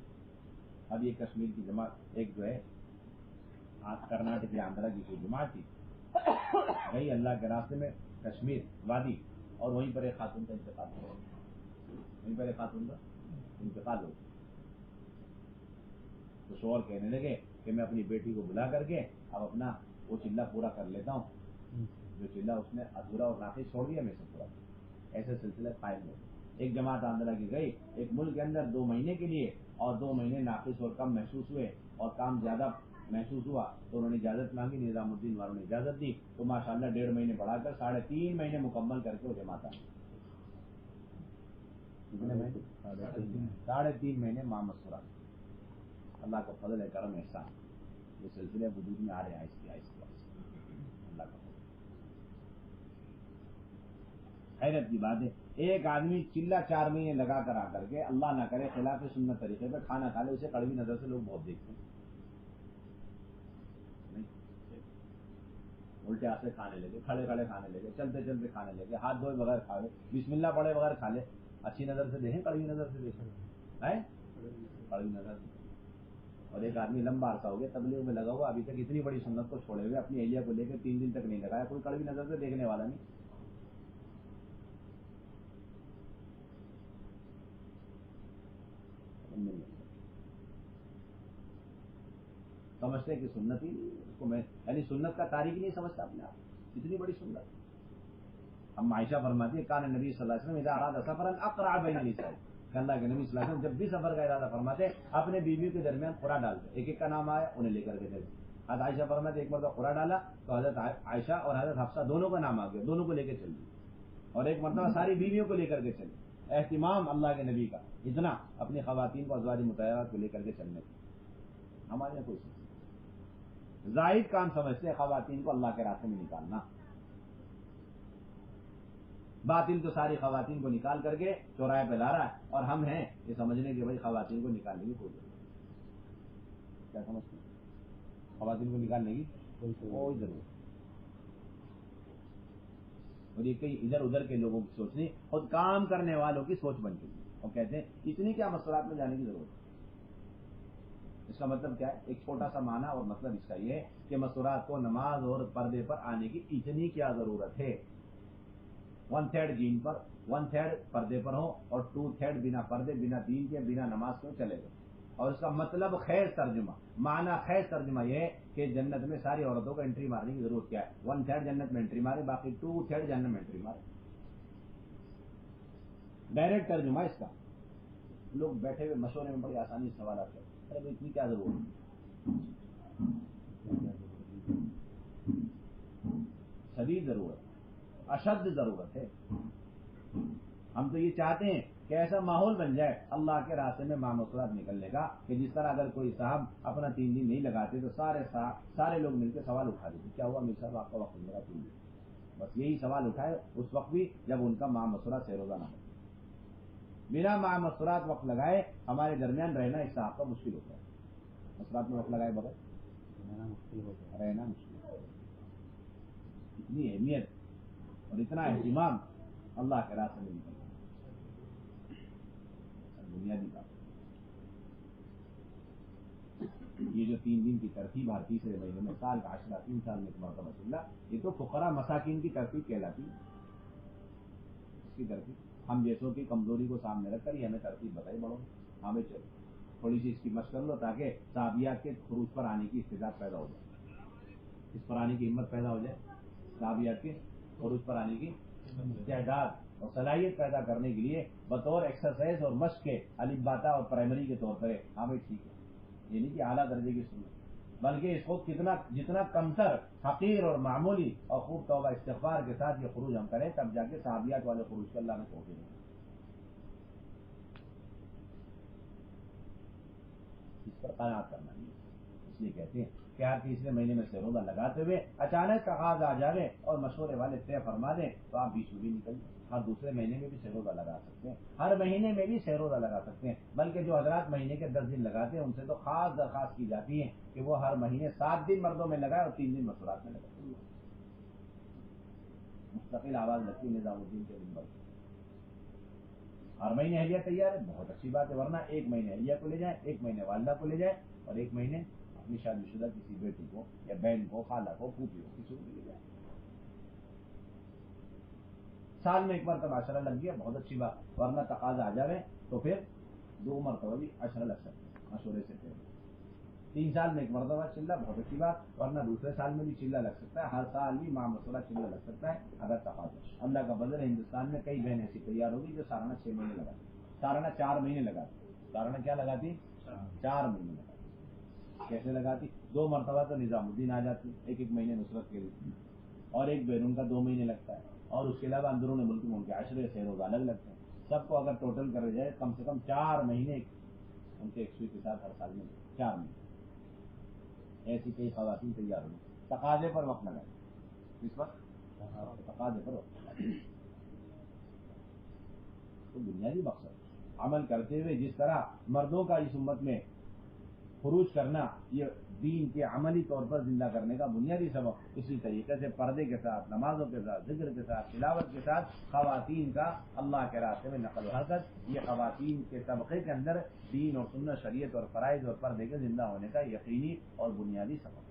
Speaker 1: اب یہ کشمیر کی جماعت ایک جو ہے کرناٹک یا آندھرا کی کوئی جماعت تھی، گئی اللہ کے راستے میں کشمیر وادی، اور وہیں پر ایک خاتون کا انتقال ہوا، وہیں پر ایک خاتون کا انتقال ہو۔ تو شوہر کہنے لگے کہ میں اپنی بیٹی کو بلا کر کے اب اپنا وہ چلہ پورا کر لیتا ہوں، جو چلہ اس نے ادھورا اور ناقص چھوڑ دیا میں سے پورا، ایسے سلسلے قائم ہو۔ ایک جماعت آندھرا کی گئی ایک ملک کے اندر 2 مہینے کے لیے، اور 2 مہینے ناقص اور کم محسوس ہوئے اور کام زیادہ محسوس ہوا تو انہوں نے اجازت مانگی، نظام الدین والوں نے اجازت دی، تو ماشاءاللہ 1.5 مہینے بڑھا کر 3.5 مہینے مکمل کر کے وہ جماعت آئی۔ کتنے مہینے؟ 3.5 مہینے مامسورات۔ اللہ کا فضل ہے، کرم احسان، یہ سلسلے وجود میں آ رہے ہیں آہستہ آہستہ اللہ کا فضل۔ حیرت کی بات ہے، ایک آدمی چلہ 4 مہینے لگا کر آ کر کے اللہ نہ کرے خلاف سنت طریقے پہ کھانا کھا لے، اسے کڑوی نظر سے لوگ بہت دیکھتے ہیں، الٹے ہاتھ سے کھانے لگے، کھڑے کھڑے کھانے لگے، چلتے چلتے کھانے لگے، ہاتھ دھوئے بغیر کھا لے، بسم اللہ پڑھے بغیر کھا لے، اچھی نظر سے دیکھیں کڑوی نظر سے دیکھیں ہے، کڑوی نظر سے۔ اور ایک آدمی لمبا عرصہ ہو گیا تبلیغ میں لگا ہوا، ابھی تک اتنی بڑی سنت کو چھوڑے ہوئے، اپنی اہلیہ کو لے کے 3 دن تک نہیں لگایا، کوئی کڑوی نظر سے دیکھنے والا نہیں۔ سمجھتے کہ سنت ہی اس کو میں یعنی سنت کا تاریخ نہیں سمجھتا اپنے آپ، اتنی بڑی سنت۔ ہم عائشہ فرماتی ہے کان نبی صلی اللہ علیہ وسلم اذا اراد سفرا اقرع بین النساء، کہ اللہ کے نبی صلی اللہ علیہ وسلم جب بھی سفر کا ارادہ فرماتے اپنے بیویوں کے درمیان قرع ڈالتے، ایک ایک کا نام آیا انہیں لے کر کے چلے۔ حضرت عائشہ فرماتے ایک مرتبہ قرع ڈالا تو حضرت عائشہ اور حضرت حفصہ دونوں کا نام آ گیا، دونوں کو لے کے چل دی، اور ایک مرتبہ ساری بیویوں کو لے کر کے چلے۔ اہتمام اللہ کے نبی کا اتنا اپنی خواتین کو ازواج مطہرات کو لے کر کے چلنے کا، ہمارے یہاں کوئی زائد کام سمجھتے ہیں خواتین کو اللہ کے راستے میں نکالنا۔ باطل تو ساری خواتین کو نکال کر کے چوراہے پہ لا رہا ہے، اور ہم ہیں یہ سمجھنے کہ بھائی خواتین کو نکالنے کی کوئی ضرورت نہیں۔ کیا سمجھتے ہیں؟ خواتین کو نکالنے کی کوئی ضرورت نہیں، اور یہ کئی ادھر ادھر کے لوگوں کی سوچ نہیں، خود کام کرنے والوں کی سوچ بن چکی ہے، اور کہتے ہیں اتنی کیا مسئلات میں جانے کی ضرورت ہے۔ اس کا مطلب کیا ہے؟ ایک چھوٹا سا معنی اور مطلب اس کا یہ ہے کہ مسورات کو نماز اور پردے پر آنے کی اتنی کیا ضرورت ہے؟ 1/3 دین پر، 1/3 پردے پر ہو، اور 2/3 بنا پردے، بنا دین کے، بنا نماز کے چلے گئے۔ اور اس کا مطلب خیر ترجمہ، معنی خیر ترجمہ یہ ہے کہ جنت میں ساری عورتوں کو انٹری مارنے کی ضرورت کیا ہے؟ 1/3 جنت میں انٹری مارے، باقی 2/3 جنت میں انٹری مارے۔ ڈائریکٹ ترجمہ اس کا۔ لوگ بیٹھے ہوئے مشورے میں بڑی آسانی سے سوالات کرتے ہیں، ارے بھائی اتنی کیا ضرورت ہے؟ شدید ضرورت، اشد ضرورت ہے۔ ہم تو یہ چاہتے ہیں کہ ایسا ماحول بن جائے اللہ کے راستے میں ماموسرات نکلنے کا، کہ جس طرح اگر کوئی صاحب اپنا 3 دن نہیں لگاتے تو سارے لوگ مل کے سوال اٹھا دیتے، کیا ہوا میر صاحب آپ کا وقت میرا 3 دن، بس یہی سوال اٹھائے اس وقت بھی جب ان کا ماموسرات سے روزہ نہ ہو۔ بنا ماموسرات وقت لگائے ہمارے درمیان رہنا اس صاحب کا مشکل ہوتا ہے، مسرات میں وقت لگائے بغیر رہنا مشکل ہے۔ اتنی اہمیت اور اتنا اہتمام اللہ کے راستے میں نکلنا بنیادی بات۔ یہ جو 3 دن کی ترتیب ہر تیسرے مہینے میں، سال کا عشرہ، 3 سال میں مرتبہ اللہ، یہ تو فقراء مساکین کی ترتیب کہلاتی ہے۔ اس کی ترتیب ہم جیسوں کی کمزوری کو سامنے رکھ کر یہ ہمیں ترتیب بتائی بڑھو، ہمیں چلو تھوڑی سی اس کی مشق کر لو تاکہ صحابیات کے خروج پر آنے کی استعداد پیدا ہو جائے، اس پر آنے کی ہمت پیدا ہو جائے، صحابیات کے خروج پر آنے کی استعداد اور صلاحیت پیدا کرنے کے لیے بطور ایکسرسائز اور مشق کے الفباتا اور پرائمری کے طور پر ہمیں ٹھیک ہے، یہ نہیں کہ اعلیٰ درجے کی سنت، بلکہ اس کو جتنا کمتر، حقیر اور معمولی اور خوب توبہ استغفار کے ساتھ یہ خروج ہم کریں، تب جا کے صحابیات والے خروج کے اللہ نے توفیق دیں۔ اس پر قناعت کرنا نہیں، اس لیے کہتے ہیں کہ ہر تیسرے مہینے میں سے روزہ لگاتے ہوئے اچانک کا غاز آ جائے اور مشورے والے طے فرما دیں تو آپ 20 بھی نکل جائیں۔ ہر دوسرے مہینے میں بھی سہ روزہ لگا سکتے ہیں، ہر مہینے میں بھی سہ روزہ لگا سکتے ہیں، بلکہ جو حضرات مہینے کے 10 دن لگاتے ہیں ان سے تو خاص درخواست کی جاتی ہے کہ وہ ہر مہینے 7 دن مردوں میں لگائے اور 3 دن مسورات میں لگائے. مستقل آواز لگتی ہے نظام الدین کے ممبر پر. ہر مہینے اہلیہ تیار ہے، بہت اچھی بات ہے، ورنہ ایک مہینے اہلیہ کو لے جائیں، ایک مہینے والدہ کو لے جائیں، اور ایک مہینے اپنی شادی شدہ کسی بیٹی کو یا بہن کو، خالہ کو، پھوپھی کو، کسی کو بھی لے جائیں. سال میں ایک مرتبہ عشرہ لگ گیا بہت اچھی بات، ورنہ تقاضا آ جائے تو پھر 2 مرتبہ بھی عشرہ لگ سکتے ہیں مشورے سے پہلے. 3 سال میں ایک مرتبہ چلہ بہت اچھی بات، ورنہ دوسرے سال میں بھی چلہ لگ سکتا ہے، ہر سال بھی ماہ مسئلہ چلہ لگ سکتا ہے اگر تقاضا. اللہ کا فضل ہے ہندوستان میں کئی بہن ایسی تیار ہوگی جو سالانہ 6 مہینے لگاتی، سالانہ 4 مہینے لگاتی. سالانہ کیا لگاتی؟ 4 مہینے لگاتی. کیسے لگاتی؟ 2 مرتبہ تو نظام الدین آ جاتی، ایک مہینے نصرت کے لیے، اور ایک بیرون کا 2 مہینے لگتا ہے، اور اس کے علاوہ اندرون ملک میں ان کے عشرے سے روز الگ لگتے ہیں. سب کو اگر ٹوٹل کرے جائے کم سے کم 4 مہینے ان کے ایکسوئی کے ساتھ ہر سال میں 4 مہینے. ایسی کئی خواتین تیار ہوئی، تقاضے پر وقت لگائے. اس وقت تقاضے پر وقت لگائے. تو بنیادی مقصد عمل کرتے ہوئے جس طرح مردوں کا اس امت میں خروج کرنا یہ دین کے عملی طور پر زندہ کرنے کا بنیادی سبب، اسی طریقے سے پردے کے ساتھ، نمازوں کے ساتھ، ذکر کے ساتھ، تلاوت کے ساتھ خواتین کا اللہ کے راستے میں نقل و حرکت، یہ خواتین کے طبقے کے اندر دین اور سنت، شریعت اور فرائض اور پردے کے زندہ ہونے کا یقینی اور بنیادی سبب.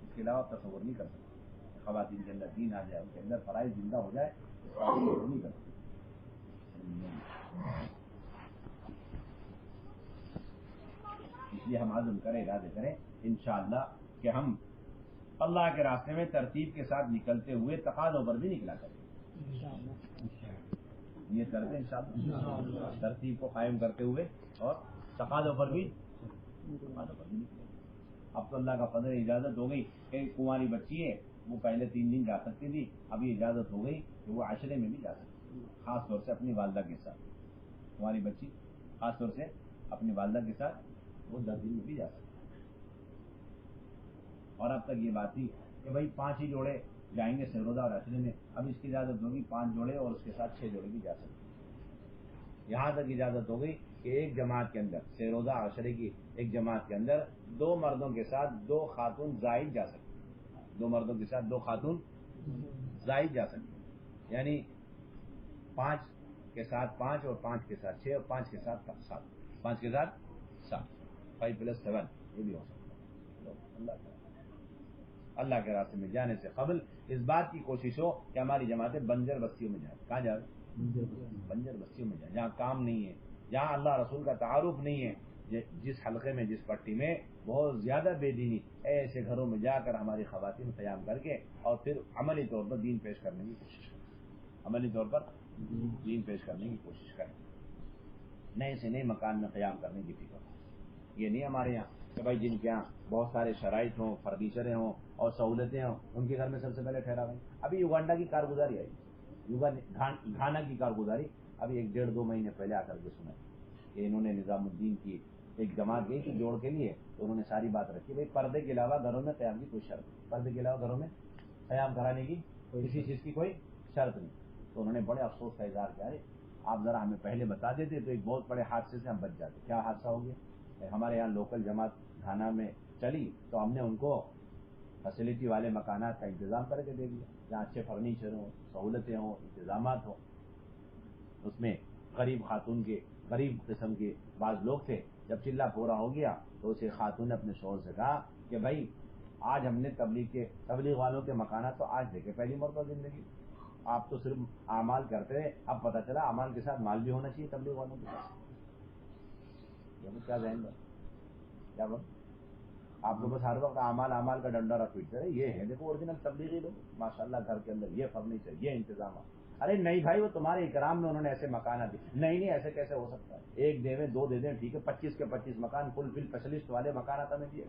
Speaker 1: اس کے علاوہ تصور نہیں کر سکتے خواتین کے اندر دین آ جائے، ان کے اندر فرائض زندہ ہو جائے، اس کا تصور نہیں کر سکتے. اس لیے ہم عزم کریں، ارادے کریں انشاءاللہ کہ ہم اللہ کے راستے میں ترتیب کے ساتھ نکلتے ہوئے تقاضوں پر بھی نکلا کریں. یہ کرتے انشاءاللہ ترتیب کو قائم کرتے ہوئے اور تقاضوں پر بھی نکلیں. اب تو اللہ کا فضل اجازت ہو گئی، ایک کنواری بچی ہے وہ پہلے 3 دن جا سکتی تھی، ابھی اجازت ہو گئی کہ وہ عشرے میں بھی جا سکتی، خاص طور سے اپنی والدہ کے ساتھ. کنواری بچی خاص طور سے اپنی والدہ کے ساتھ وہ 10 دن میں بھی جا سکتی. اور اب تک یہ بات تھی کہ بھائی 5 ہی جوڑے جائیں گے سہ روزہ اور عشرے میں، اب اس کی اجازت ہوگی 5 جوڑے اور اس کے ساتھ 6 جوڑے بھی جا سکتے. یہاں تک اجازت ہو گئی کہ ایک جماعت کے اندر سہ روزہ عشرے کی ایک جماعت کے اندر 2 مردوں کے ساتھ 2 خاتون زائد جا سکتی، 2 مردوں کے ساتھ 2 خاتون زائد جا سکتی، یعنی 5 کے ساتھ 5 اور 5 کے ساتھ 6 اور 5 کے ساتھ 7، 5 کے ساتھ 7، 5+7 یہ بھی ہو سکتا ہے. اللہ کے راستے میں جانے سے قبل اس بات کی کوشش ہو کہ ہماری جماعتیں بنجر بستیوں میں جائیں. کہاں جائیں؟ بنجر بستیوں میں جائیں، جہاں کام نہیں ہے، جہاں اللہ رسول کا تعارف نہیں ہے. جس حلقے میں، جس پٹی میں بہت زیادہ بے دینی، ایسے گھروں میں جا کر ہماری خواتین قیام کر کے اور پھر عملی طور پر دین پیش کرنے کی کوشش کریں، عملی طور پر دین پیش کرنے کی کوشش کریں. نئے سے نئے مکان میں قیام کرنے کی فکر. یہ نہیں ہمارے یہاں کہ بھائی جن کے یہاں بہت سارے شرائط ہوں، فرنیچریں ہوں اور سہولتیں ہوں، ان کے گھر میں سب سے پہلے ٹھہرا گئے. ابھی یوگانڈا کی کارگزاری آئی، گھانا کی کارگزاری ابھی 1-1.5-2 مہینے پہلے آ کر کے سنا کہ انہوں نے نظام الدین کی ایک جماعت گئی تھی جوڑ کے لیے، تو انہوں نے ساری بات رکھی بھائی پردے کے علاوہ گھروں میں قیام کی کوئی شرط نہیں، پردے کے علاوہ گھروں میں قیام کرانے کی کسی چیز کی کوئی شرط نہیں. تو انہوں نے بڑے افسوس کا اظہار کیا ہے، آپ ذرا ہمیں پہلے بتا دیتے تو ایک بہت بڑے حادثے سے ہم بچ جاتے. کیا حادثہ ہو گیا؟ ہمارے یہاں لوکل جماعت گھانا میں چلی تو ہم نے ان کو فیسلٹی والے مکانات کا انتظام کر کے دے دیا، جہاں اچھے فرنیچر ہوں، سہولتیں ہوں، انتظامات ہوں. اس میں غریب خاتون کے، غریب قسم کے بعض لوگ تھے. جب چلہ پورا ہو گیا تو اسے خاتون نے اپنے شوہر سے کہا کہ بھائی آج ہم نے تبلیغ والوں کے مکانات تو آج دیکھے پہلی مرتبہ زندگی، آپ تو صرف اعمال کرتے رہے، اب پتہ چلا اعمال کے ساتھ مال بھی ہونا چاہیے تبلیغ والوں کے پاس. کیا ذہن کیا بول آپ کو بس ہر وقت اعمال کا ڈنڈورا پیٹتے رہے. یہ ہے دیکھو اوریجنل تبلیغی لوگ، ماشاءاللہ گھر کے اندر یہ فرنیچر، یہ انتظامات. ارے نہیں بھائی وہ تمہارے اکرام میں انہوں نے ایسے مکانات دی. نہیں ایسے کیسے ہو سکتا ہے، 1 دے دیں 2 دے دیں ٹھیک ہے، 25 کے 25 مکان فل اسپیشلسٹ والے مکانات ہمیں دیے.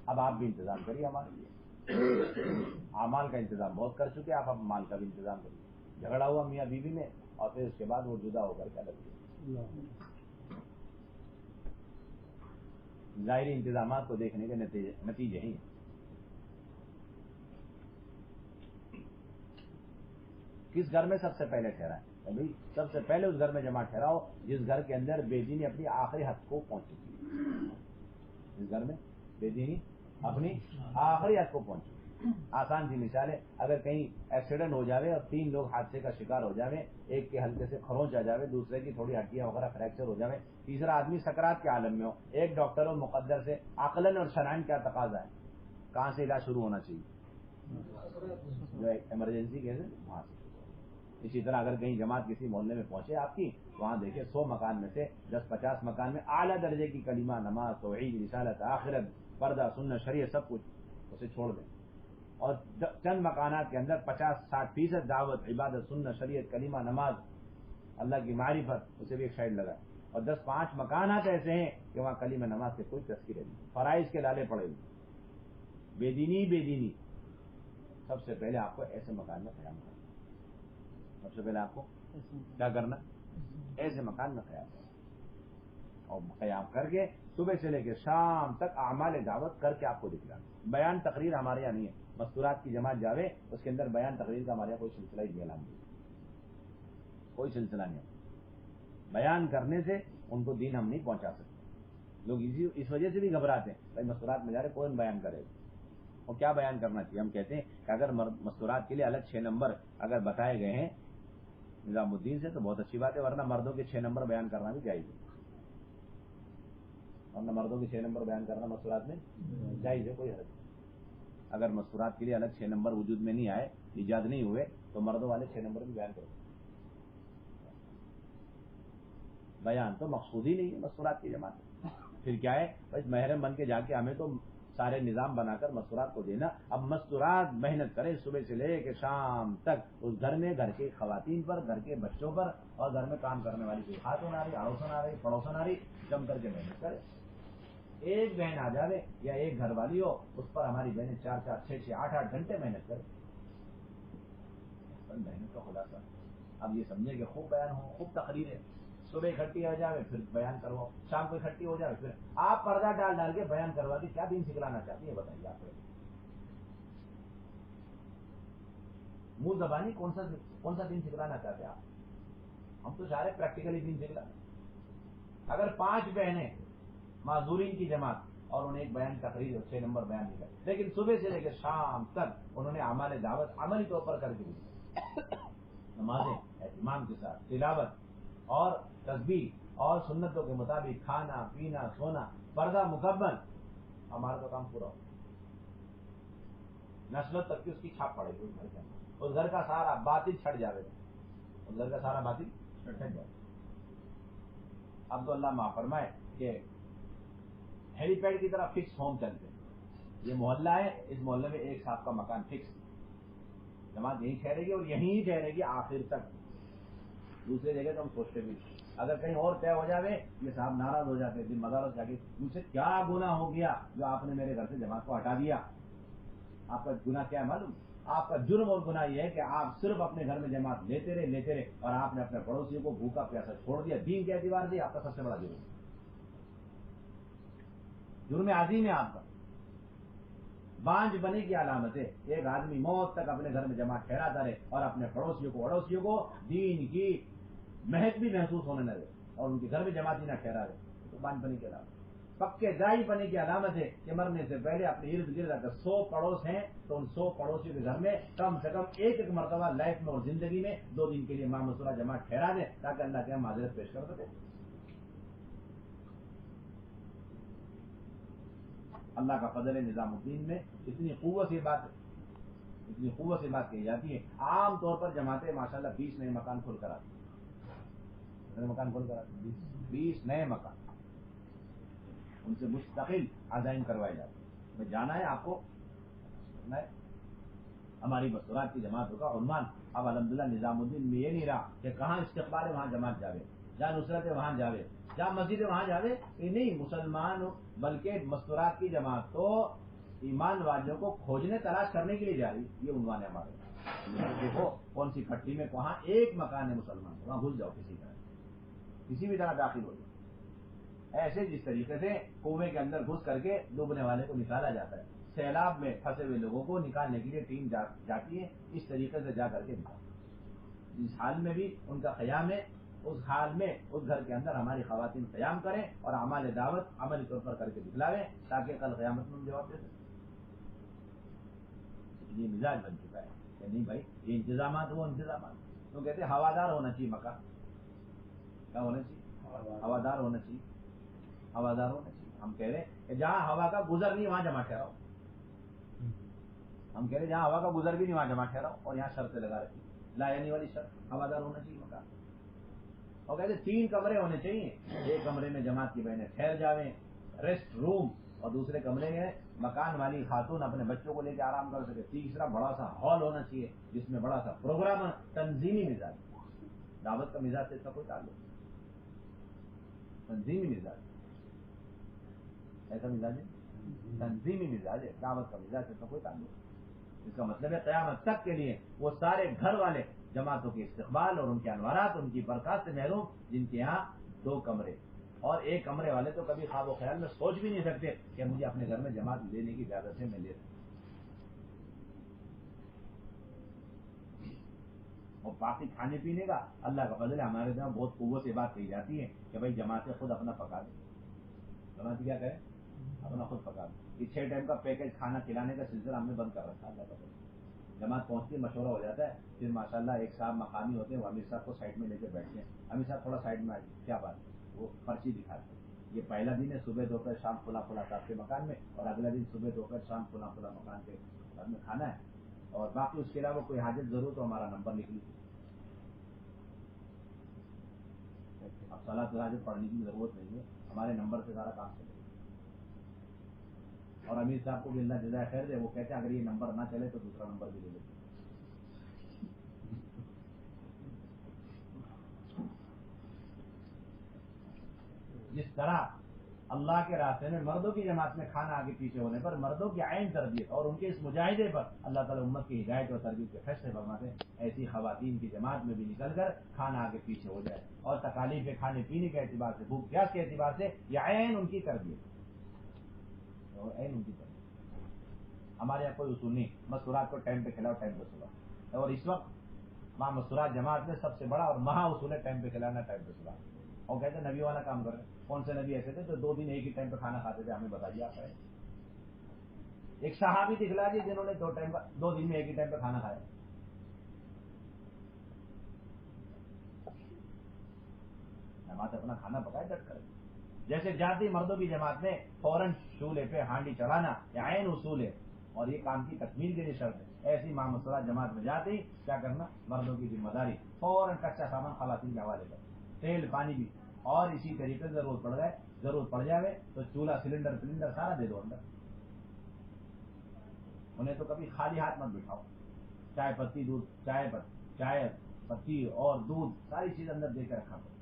Speaker 1: اب آپ بھی انتظام کریے ہمارے لیے، اعمال کا انتظام بہت کر چکے آپ، اب مال کا بھی انتظام کریے. جھگڑا ہوا میاں بیوی میں اور پھر اس کے بعد وہ جدا ہو کر کے الگ ہوئے. ظاہری انتظامات کو دیکھنے کے نتیجے ہی ہیں. کس گھر میں سب سے پہلے ٹھہرا ہے؟ بھائی سب سے پہلے اس گھر میں جماعت ٹھہراؤ جس گھر کے اندر بے دینی اپنی آخری حد کو پہنچ چکی ہے. جس گھر میں بے دینی اپنی آخری حد کو پہنچ چکی ہے. آسان سی مثال ہے، اگر کہیں ایکسیڈنٹ ہو جاوے اور 3 لوگ حادثے کا شکار ہو جاوے، ایک کے ہلکے سے کھرونچ آ جاوے، دوسرے کی تھوڑی ہڈیاں وغیرہ فریکچر ہو جاوے، تیسرا آدمی سکرات کے عالم میں ہو، ایک ڈاکٹر اور مقدر سے عقلاً اور شرعاً کیا تقاضا ہے؟ کہاں سے علاج شروع ہونا چاہیے؟ جو ایمرجنسی کیس ہے وہاں سے. اسی طرح اگر کہیں جماعت کسی محلے میں پہنچے آپ کی، وہاں دیکھیں 100 مکان میں سے 10-50 مکان میں اعلیٰ درجے کی کلمہ، نماز، توحید، رسالت، آخرت، پردہ، سنت، شریعت سب کچھ، اسے چھوڑ دیں. اور چند مکانات کے اندر 50-60% دعوت، عبادت، سنت، شریعت، کلمہ، نماز، اللہ کی معرفت، اسے بھی ایک سائڈ لگائے. اور 10-5 مکانات ایسے ہیں کہ وہاں کلمہ نماز کے کوئی تذکرے نہیں، فرائض کے لالے پڑے ہوئے، بے دینی. سب سے پہلے آپ کو ایسے مکان میں قیام کرنا. سب سے پہلے آپ کو کیا کرنا؟ ایسے مکان میں قیام کرنا. اور قیام کر کے صبح سے لے کے شام تک اعمال دعوت کر کے آپ کو دکھلانا. بیان تقریر ہمارے یہاں نہیں ہے. مستورات کی جماعت جاوے اس کے اندر بیان تقریر کا ہمارے یہاں کوئی سلسلہ ہی نہیں ہے. کوئی سلسلہ نہیں ہے. بیان کرنے سے ان کو دین ہم نہیں پہنچا سکتے. لوگ اس وجہ سے بھی گھبراتے ہیں، بھائی مستورات میں جا رہے کون بیان کرے گا. اور کیا بیان کرنا چاہیے؟ ہم کہتے ہیں کہ اگر مستورات کے لیے الگ 6 نمبر اگر بتائے گئے ہیں نظام الدین سے تو بہت اچھی بات ہے، ورنہ مردوں کے 6 نمبر بیان کرنا بھی جائز ہے. ورنہ مردوں کے 6 نمبر بیان کرنا مستورات میں جائز ہے، کوئی حرج نہیں. اگر مستورات کے لیے الگ 6 نمبر وجود میں نہیں آئے، ایجاد نہیں ہوئے، تو مردوں والے 6 نمبر بھی بیان کرو. بیان تو مقصود ہی نہیں ہے مستورات کی جماعت. پھر کیا ہے؟ بس محرم بن کے جا کے ہمیں تو سارے نظام بنا کر مستورات کو دینا. اب مستورات محنت کرے صبح سے لے کے شام تک اس گھر میں، گھر کے خواتین پر، گھر کے بچوں پر، اور گھر میں کام کرنے والی کوئی خاتون آ رہی، اڑوسن آ رہی، پڑوسن آ رہی، جم کر کے محنت کرے. ایک بہن آ جاوے یا ایک گھر والی ہو، اس پر ہماری بہنیں 4-4، 6-6، 8-8 گھنٹے محنت کرے. محنت کا خلاصہ اب یہ سمجھے کہ خوب بیان ہو، خوب تقریر ہے. صبح اکٹھی ہو جائے پھر بیان کرو، شام کو اکٹھی ہو جائے پھر آپ پردہ ڈال کے بیان کروا کے کیا دین سکھلانا چاہتی ہے بتائیے آپ. منہ زبانی کون سا دین سکھلانا چاہتے ہیں آپ؟ ہم تو چاہ رہے پریکٹیکلی دین سکھلانا. اگر 5 بہنیں معذورین کی جماعت اور انہیں ایک بیان تقریر 6 نمبر بیان ملا، لیکن صبح سے لے کے شام تک انہوں نے اعمال دعوت عملی طور پر کر کے دی. نمازیں اہتمام کے ساتھ، تلاوت اور تسبیح اور سنتوں کے مطابق کھانا پینا سونا، پردہ مکمل، ہمارا تو کام پورا ہو. نسلوں تک کی اس کی چھاپ پڑے گی اس گھر کے اندر. اس گھر کا سارا باطل چھٹ جائے گا. اس گھر کا سارا باطل چھٹ جائے گا. اب تو اللہ معاف فرمائے کہ ہیلی پیڈ کی طرح فکس ہوم چلتے ہیں. یہ محلہ ہے، اس محلے میں ایک صاحب کا مکان فکس، جماعت یہیں ٹھہرے گی اور یہیں ٹھہرے گی آخر تک. دوسرے جگہ تو ہم سوچتے بھی اگر کہیں اور طے ہو جائے یہ صاحب ناراض ہو جاتے ہیں، مدارس جا کے مجھ سے کیا گناہ ہو گیا جو آپ نے میرے گھر سے جماعت کو ہٹا دیا. آپ کا گناہ کیا ہے معلوم؟ آپ کا جرم اور گناہ یہ ہے کہ آپ صرف اپنے گھر میں جماعت لیتے رہے اور آپ نے اپنے پڑوسیوں کو بھوکا پیاسا چھوڑ دیا. دین کے اعتبار سے آپ کا سب سے بڑا جرم عظیم ہے. آپ کا بانج بنے کی علامت ہے. ایک آدمی موت تک اپنے گھر میں جماعت ٹھہراتا رہے اور اپنے پڑوسیوں کو دین کی مہک بھی محسوس ہونے نہ دے اور ان کے گھر میں جماعت ہی نہ ٹھہرا رہے، تو بانج بنے کی علامت. پکے دائی بنے کی علامت ہے کہ مرنے سے پہلے اپنے ارد گرد اگر 100 پڑوس ہیں تو ان 100 پڑوسیوں کے گھر میں کم سے کم ایک مرتبہ لائف میں اور زندگی میں 2 دن کے لیے ماہ مسورہ جماعت ٹھہرا دیں تاکہ اللہ کے معذرت پیش کر سکے. اللہ کا فضل ہے نظام الدین میں اتنی قوت سے بات کہی جاتی ہے. عام طور پر جماعتیں ماشاءاللہ 20 نئے مکان کھول کر آتی ہیں. 20 نئے مکان ان سے مستقل عزائم کروائے جاتے ہیں. میں جانا ہے آپ کو سننا ہے. ہماری مستورات کی جماعتوں کا عنوان اب الحمدللہ نظام الدین میں یہ نہیں رہا کہ کہاں استقبال ہے وہاں جماعت جاوے، جہاں نصرت ہے وہاں جاوے، جہاں مسجد ہے وہاں جاوے. یہ نہیں مسلمان بلکہ مستورات کی جماعت تو ایمان والوں کو کھوجنے تلاش کرنے کے لیے جا رہی. یہ عنوان ہے ہمارے. دیکھو کون سی پٹی میں کہاں ایک مکان ہے مسلمان، وہاں گھس جاؤ، کسی بھی طرح داخل ہو جاؤ. ایسے جس طریقے سے کنویں کے اندر گھس کر کے ڈوبنے والے کو نکالا جاتا ہے، سیلاب میں پھنسے ہوئے لوگوں کو نکالنے کے لیے ٹیم جاتی ہے، اس طریقے سے جا کر کے نکالتے. جس حال میں بھی ان کا قیام ہے اس حال میں اس گھر کے اندر ہماری خواتین قیام کریں اور اعمال دعوت عملی طور پر کر کے دکھلاویں تاکہ کل قیامت میں ہم جواب دے سکیں. یہ مزاج بن چکا ہے کہ نہیں بھائی یہ انتظامات وہ انتظامات تو کہتے ہیں ہوادار ہونا چاہیے مکان. کیا ہونا چاہیے؟ ہوادار ہونا چاہیے. ہوادار ہونا چاہیے. ہم کہہ رہے ہیں کہ جہاں ہوا کا گزر نہیں وہاں جمع ٹھہراؤ. ہم کہہ رہے ہیں جہاں ہوا کا گزر بھی نہیں وہاں جمع ٹھہراؤ اور یہاں شرطیں لگا رکھی لا یعنی والی شرط. ہوادار ہونا چاہیے مکان. اور کہتے 3 کمرے ہونے چاہیے. ایک کمرے میں جماعت کی بہنیں ٹھہر جاویں ریسٹ روم اور دوسرے کمرے میں مکان والی خاتون اپنے بچوں کو لے کے آرام کر سکے. تیسرا بڑا سا ہال ہونا چاہیے جس میں بڑا سا پروگرام تنظیمی مزاج. دعوت کا مزاج سے اس کا کوئی تعلق نہیں. تنظیمی مزاج ایسا مزاج ہے تنظیمی مزاج ہے. دعوت کا مزاج سے اس کا کوئی تعلق نہیں. اس کا مطلب ہے قیامت تک کے لیے وہ سارے گھر والے جماعتوں کے استقبال اور ان کے انوارات ان کی برکات سے محروم جن کے یہاں 2 کمرے اور 1 کمرے والے تو کبھی خواب و خیال میں سوچ بھی نہیں سکتے کہ مجھے اپنے گھر میں جماعت لینے کی اجازت ہے میں لے سکتا. اور باقی کھانے پینے کا اللہ کا فضل ہے. ہمارے یہاں بہت قوت سے بات کہی جاتی ہے کہ بھائی جماعتیں خود اپنا پکا دیں. جماعت کیا کرے اپنا خود پکا دیں. یہ 6 ٹائم کا پیکج کھانا کھلانے کا سلسلہ ہم نے بند کر رکھا. اللہ کا فضل جماعت پہنچتی مشورہ ہو جاتا ہے. پھر ماشاءاللہ ایک صاحب مقامی ہوتے ہیں وہ امیر صاحب کو سائڈ میں لے کے بیٹھتے ہیں. امیر صاحب تھوڑا سائڈ میں آئیے کیا بات ہے وہ پرچی دکھاتے ہیں. یہ پہلا دن ہے صبح دوپہر شام کھلا کھلا صاحب کے مکان میں اور اگلا دن صبح دوپہر شام کھلا کھلا مکان کے گھر میں کھانا ہے. اور باقی اس کے علاوہ کوئی حاجت ضرورت تو ہمارا نمبر لکھ لیجیے. اب صلاۃ الحاجت پڑھنے کی ضرورت نہیں ہے. ہمارے نمبر سے سارا کام چلے گا. اور امیر صاحب کو بھی اللہ جزائے خیر دے. وہ کہتے ہیں اگر یہ نمبر نہ چلے تو دوسرا نمبر بھی لے لیتے. جس طرح اللہ کے راستے میں مردوں کی جماعت میں کھانا آگے پیچھے ہونے پر مردوں کی عین تربیت اور ان کے اس مجاہدے پر اللہ تعالیٰ امت کی ہدایت اور تربیت کے فیصلے فرماتے ہیں. ایسی خواتین کی جماعت میں بھی نکل کر کھانا آگے پیچھے ہو جائے اور تکالیف کھانے پینے کے اعتبار سے بھوک پیاس کے اعتبار سے یہ عین ان کی تربیت اور عین ان کی تربیت. ہمارے یہاں کوئی اصول نہیں. مستورات کو ٹائم پہ کھلاؤ ٹائم پہ سلاؤ. اور اس وقت وہاں مستورات جماعت میں سب سے بڑا اور مہا اصول ہے ٹائم پہ کھلانا ٹائم پہ سلانا. اور کہتے ہیں نبی والا کام کر رہے ہیں. کون سے نبی ایسے تھے جو 2 دن ایک ہی ٹائم پہ کھانا کھاتے تھے؟ ہمیں بتائیے آپ. ایک صحابی دکھلا دیے جنہوں نے 2 دن میں ایک ہی ٹائم پہ کھانا کھایا. جماعت اپنا کھانا پکائے ڈٹ کر. جیسے جاتی مردوں کی جماعت میں فوراً چولہے پہ ہانڈی چڑھانا یہ عین اصول ہے اور یہ کام کی تکمیل کے لیے شرط ہے. ایسی معمولا جماعت میں جاتی کیا کرنا مردوں کی ذمہ داری فوراً کچا سامان خواتین کے حوالے کر. تیل پانی بھی. اور اسی طریقے سے ضرورت پڑ جائے تو چولہا سلنڈر سارا دے دو اندر. انہیں تو کبھی خالی ہاتھ مت بٹھاؤ. چائے پتی دودھ چائے پتی اور دودھ ساری چیز اندر دے کے رکھا کرو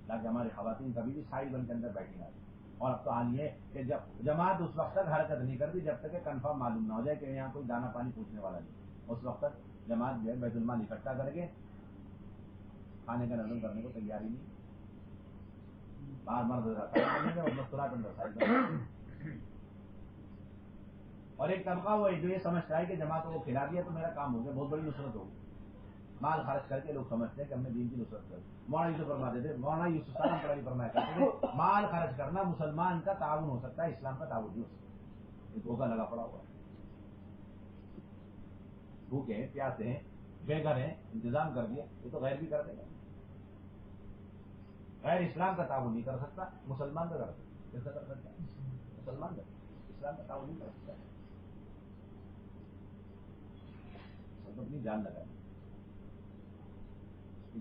Speaker 1: تاکہ ہماری خواتین کبھی بھی سائڈ بن کے اندر بیٹھی نہ. اور اب تو حال یہ کہ جب جماعت اس وقت تک حرکت نہیں کرتی جب تک کہ کنفرم معلوم نہ ہو جائے کہ یہاں کوئی دانا پانی پوچھنے والا نہیں. اس وقت تک جماعت جو ہے بیت المال اکٹھا کر کے کھانے کا نظم کرنے کو تیار ہی نہیں. باہر مرد اور مستورات اندر سائڈ. اور ایک طبقہ وہ جو یہ سمجھتا ہے کہ جماعتوں کو کھلا دیا تو میرا کام ہو گیا بہت بڑی نصرت ہوگی. مال خرچ کر کے لوگ سمجھتے ہیں کہ ہم نے دین کی نصرت کر. مولانا یوسف فرماتے تھے مولانا یوسف سالم پڑھائی فرمایا کرتے تھے مال خرچ کرنا مسلمان کا تعاون ہو سکتا ہے اسلام کا تعاون نہیں ہو سکتا. یہ دھوکہ لگا پڑا ہوا. بھوکے ہیں پیاسے ہیں بے گھر ہیں انتظام کر دیا یہ تو غیر بھی کر دے گا. غیر اسلام کا تعاون نہیں کر سکتا مسلمان کا کر سکتا. کیسا کر سکتا ہے مسلمان کا اسلام کا تعاون نہیں کر سکتا. سب اپنی جان لگائے.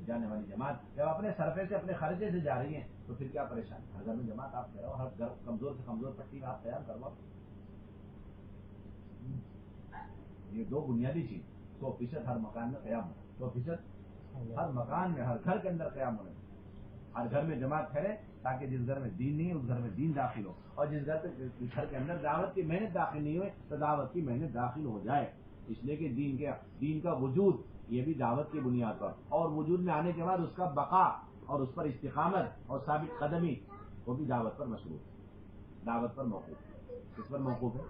Speaker 1: جانے والی جماعت جب اپنے سرفے سے اپنے خرچے سے جا رہی ہیں تو پھر کیا پریشان. ہر گھر میں جماعت آپ کہہ رہا ہو ہر گھر کمزور سے کمزور پٹی میں آپ تیار کرواؤ. یہ 2 بنیادی چیز 100% ہر مکان میں قیام ہو. 100% ہر مکان میں ہر گھر کے اندر قیام ہونے. ہر گھر میں جماعت ٹھہرے تاکہ جس گھر میں دین نہیں ہے اس گھر میں دین داخل ہو اور جس گھر کے اندر دعوت کی محنت داخل نہیں ہوئے تو دعوت کی محنت داخل ہو جائے. اس لیے کہ دین کا وجود یہ بھی دعوت کی بنیاد پر اور وجود میں آنے کے بعد اس کا بقا اور اس پر استقامت اور ثابت قدمی وہ بھی دعوت پر مشروط ہے. دعوت پر موقوف. کس پر موقوف ہے؟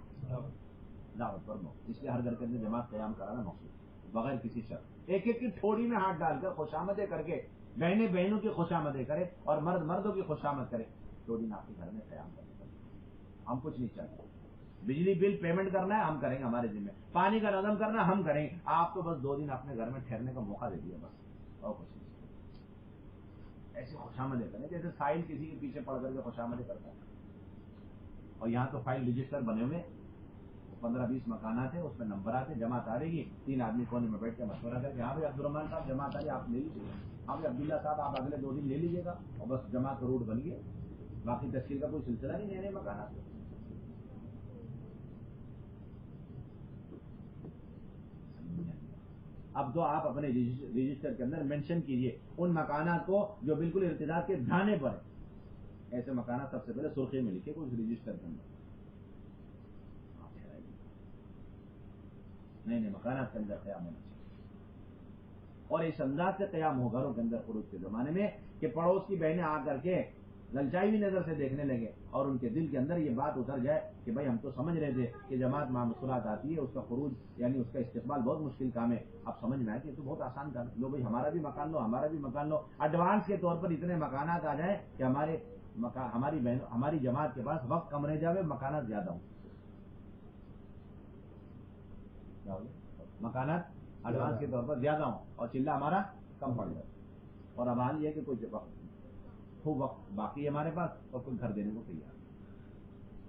Speaker 1: دعوت پر موقوف. اس لیے ہر گھر کے اندر جماعت قیام کرانا مقصود. بغیر کسی شرط، ایک ایک کی تھوڑی میں ہاتھ ڈال کر خوشامدیں کر کے بہنیں بہنوں کی خوشامدیں کرے اور مرد مردوں کی خوشامد کرے، 2 دن آپ کے گھر میں قیام کرنے کا، ہم کچھ نہیں چاہتے۔ بجلی بل پیمنٹ کرنا ہے ہم کریں گے ہمارے ذمہ، پانی کا نظم کرنا ہم کریں گے، آپ تو بس 2 دن اپنے گھر میں ٹھہرنے کا موقع دے دیا بس، اور کچھ نہیں۔ ایسی خوشامدیں کریں جیسے سائل کسی کے پیچھے پڑ کر کے خوشامدیں کرتا ہے۔ اور یہاں تو فائل رجسٹر بنے ہوئے، 15-20 مکانات ہیں، اس میں نمبر آتے، جماعت آ رہی گی، 3 آدمی کونے میں بیٹھ کے مشورہ کر کے، ہاں بھائی عبدالرحمان صاحب جماعت آ رہی آپ لے لیجیے گا، ہاں بھائی عبداللہ صاحب آپ اگلے 2 دن لے لیجیے گا، اور بس جماعت کا روٹ بن گیا، باقی تشکیل کا کوئی سلسلہ نہیں، نئے مکانات۔ اب تو آپ اپنے رجسٹر کے اندر مینشن کیجئے ان مکانات کو جو بالکل ارتداد کے دھانے پر ہے، ایسے مکانات سب سے پہلے سرخی میں لکھے اس رجسٹر کے اندر، نئے مکانات کے اندر قیام ہونا چاہیے، اور اس انداز سے قیام ہو گھروں کے اندر خروج کے زمانے میں کہ پڑوس کی بہنیں آ کر کے للچائی ہوئی نظر سے دیکھنے لگے اور ان کے دل کے اندر یہ بات اتر جائے کہ بھائی ہم تو سمجھ رہے تھے کہ جماعت معمصورات آتی ہے، اس کا خروج یعنی اس کا استقبال بہت مشکل کام ہے، اب سمجھ میں آئے کہ یہ تو بہت آسان کام ہے، لو بھائی ہمارا بھی مکان لو، ہمارا بھی مکان لو، ایڈوانس کے طور پر اتنے مکانات آ جائیں کہ ہماری جماعت کے پاس وقت کم رہ جائے، مکانات زیادہ ہوں، مکانات ایڈوانس کے طور پر زیادہ ہوں اور چلہ ہمارا کم پڑ جائے، اور اب حال یہ ہے کہ کوئی خوب وقت باقی ہے ہمارے پاس اور کوئی گھر دینے کو تیار،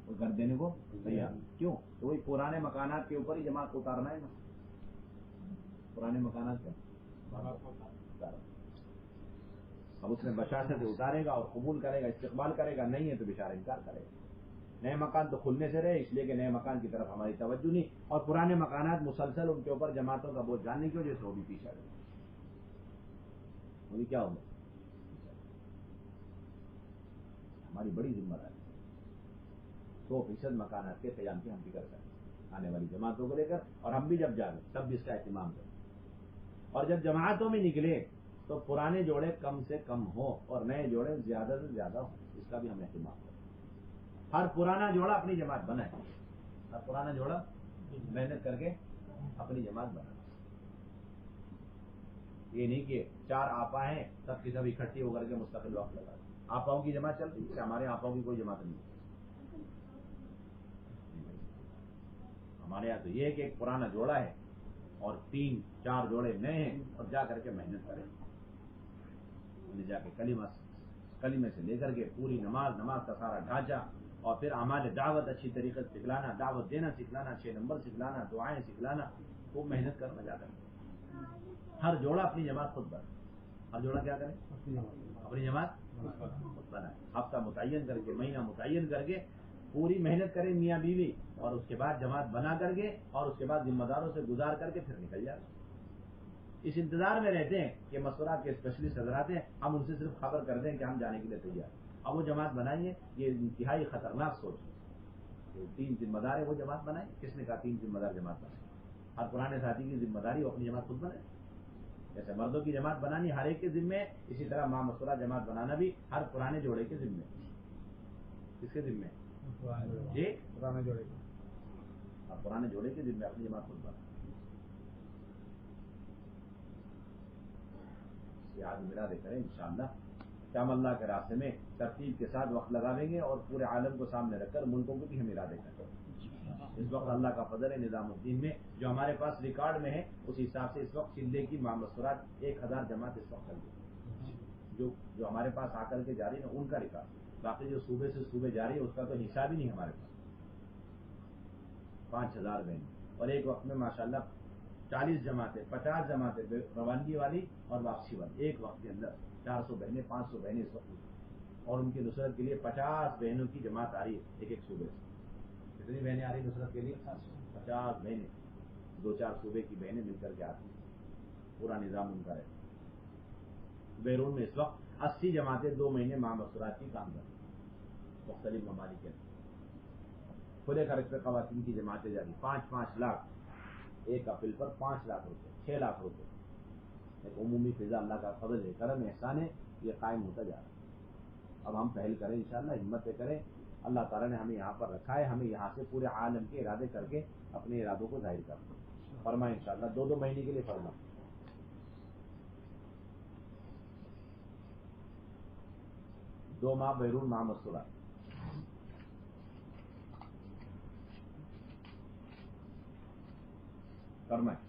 Speaker 1: کوئی گھر دینے کو تیار، کیوں؟ تو وہی پرانے مکانات کے اوپر ہی جماعت کو اتارنا ہے نا، پرانے مکانات کا اب اس میں بشاشت سے اتارے گا اور قبول کرے گا، استقبال کرے گا، نہیں ہے تو بیچارہ انکار کرے گا۔ نئے مکان تو کھلنے سے رہے، اس لیے کہ نئے مکان کی طرف ہماری توجہ نہیں، اور پرانے مکانات مسلسل ان کے اوپر جماعتوں کا بوجھ ڈالنے کی وجہ سے وہ بھی پیچھے رہے، وہ بھی کیا ہوگا؟ ہماری بڑی ذمہ داری 100% مکانات کے قیام کی ہم فکر کریں آنے والی جماعتوں کو لے کر، اور ہم بھی جب جاگیں تب بھی اس کا اہتمام کریں، اور جب جماعتوں میں نکلے تو پرانے جوڑے کم سے کم ہوں اور نئے جوڑے زیادہ سے زیادہ ہوں، اس کا بھی ہم اہتمام کریں۔ ہر پرانا جوڑا اپنی جماعت بنائے، ہر پرانا جوڑا محنت کر کے اپنی جماعت بنائے، یہ نہیں کہ 4 آپا ہیں سب کی سب اکٹھی ہو کر کے مستقل وقت لگا، آپاؤں کی جماعت چلتی ہے، ہمارے آپاؤں کی کوئی جماعت نہیں، ہمارے یہاں تو یہ ہے کہ ایک پرانا جوڑا ہے اور 3-4 جوڑے نئے ہیں، اور جا کر کے محنت کریں، انہیں جا کے کلمے سے لے کر کے پوری نماز کا سارا ڈھانچہ، اور پھر ہمارے دعوت اچھی طریقے سے سکھلانا، دعوت دینا سکھلانا، 6 نمبر سکھلانا، دعائیں سکھلانا، خوب محنت کرنا جا کر، ہر جوڑا اپنی جماعت خود بنائے، ہر جوڑا کیا کرے؟ اپنی جماعت خود بنائے، ہفتہ متعین کر کے، مہینہ متعین کر کے پوری محنت کریں میاں بیوی، اور اس کے بعد جماعت بنا کر کے، اور اس کے بعد ذمہ داروں سے گزار کر کے پھر نکل جائے، اس انتظار میں رہتے ہیں کہ مشورات کے اسپیشلسٹ حضرات ہیں، ہم ان سے صرف خبر کر دیں کہ ہم جانے کے لیے تیار، اب وہ جماعت بنائیے، یہ انتہائی خطرناک سوچ ہے، 3 ذمہ دار ہیں وہ جماعت بنائیں، کس نے کہا 3 ذمہ دار جماعت بنائیں؟ ہر پرانے ساتھی کی ذمہ داری وہ اپنی جماعت خود بنائے، جیسے مردوں کی جماعت بنانی ہر ایک کے ذمے، اسی طرح مشورہ جماعت بنانا بھی ہر پرانے جوڑے کے ذمے، کس کے ذمے؟ جی پرانے جوڑے کے، اور پرانے جوڑے کے ذمے اپنی جماعت خود بنا، آج مرادے کریں انشاءاللہ کہ ہم اللہ کے راستے میں ترتیب کے ساتھ وقت لگا دیں گے، اور پورے عالم کو سامنے رکھ کر ملکوں کو بھی ہم ارادے کریں۔ اس وقت اللہ کا فضل ہے، نظام الدین میں جو ہمارے پاس ریکارڈ میں ہے اس حساب سے اس وقت چلے کی مامسورات 1000 جماعت اس وقت چل رہی ہے، جو ہمارے پاس آ کر کے جاری ہے ان کا ریکارڈ، باقی جو صوبے سے صوبے جاری ہے اس کا تو حساب ہی نہیں ہمارے پاس، 5000 بہن، اور ایک وقت میں ماشاءاللہ 40 جماعتیں، 50 جماعتیں روانگی والی اور واپسی والی، ایک وقت کے اندر 400 بہنیں، 500 بہنیں اس وقت، اور ان کی نصرت کے لیے 50 بہنوں کی جماعت آ رہی ہے ایک صوبے سے، کتنی بہنیں آ رہی نصرت کے لیے؟ 50 بہنیں، 2-4 صوبے کی بہنیں مل کر کے آتی ہیں، پورا نظام ان کا ہے۔ بیرون میں اس وقت 80 جماعتیں 2 مہینے مامسورات کی کام کر رہی ہیں مختلف ممالک کے، کھلے خرچ پہ خواتین کی جماعتیں جاری، 5-5 لاکھ ایک اپریل پر، 5 لاکھ روپے، 6 لاکھ روپے، ایک عمومی فضا اللہ کا فضل ہے، کرم احسان ہے، یہ قائم ہوتا جا رہا ہے۔ اب ہم پہل کریں انشاءاللہ، ہمتیں کریں، اللہ تعالیٰ نے ہمیں یہاں پر رکھا ہے، ہمیں یہاں سے پورے عالم کے ارادے کر کے اپنے ارادوں کو ظاہر کرنا ہے۔ فرمائیں انشاءاللہ 2 مہینے کے لیے فرمائیں. دو ماہ بیرون ماہ مستورات. فرمائیں.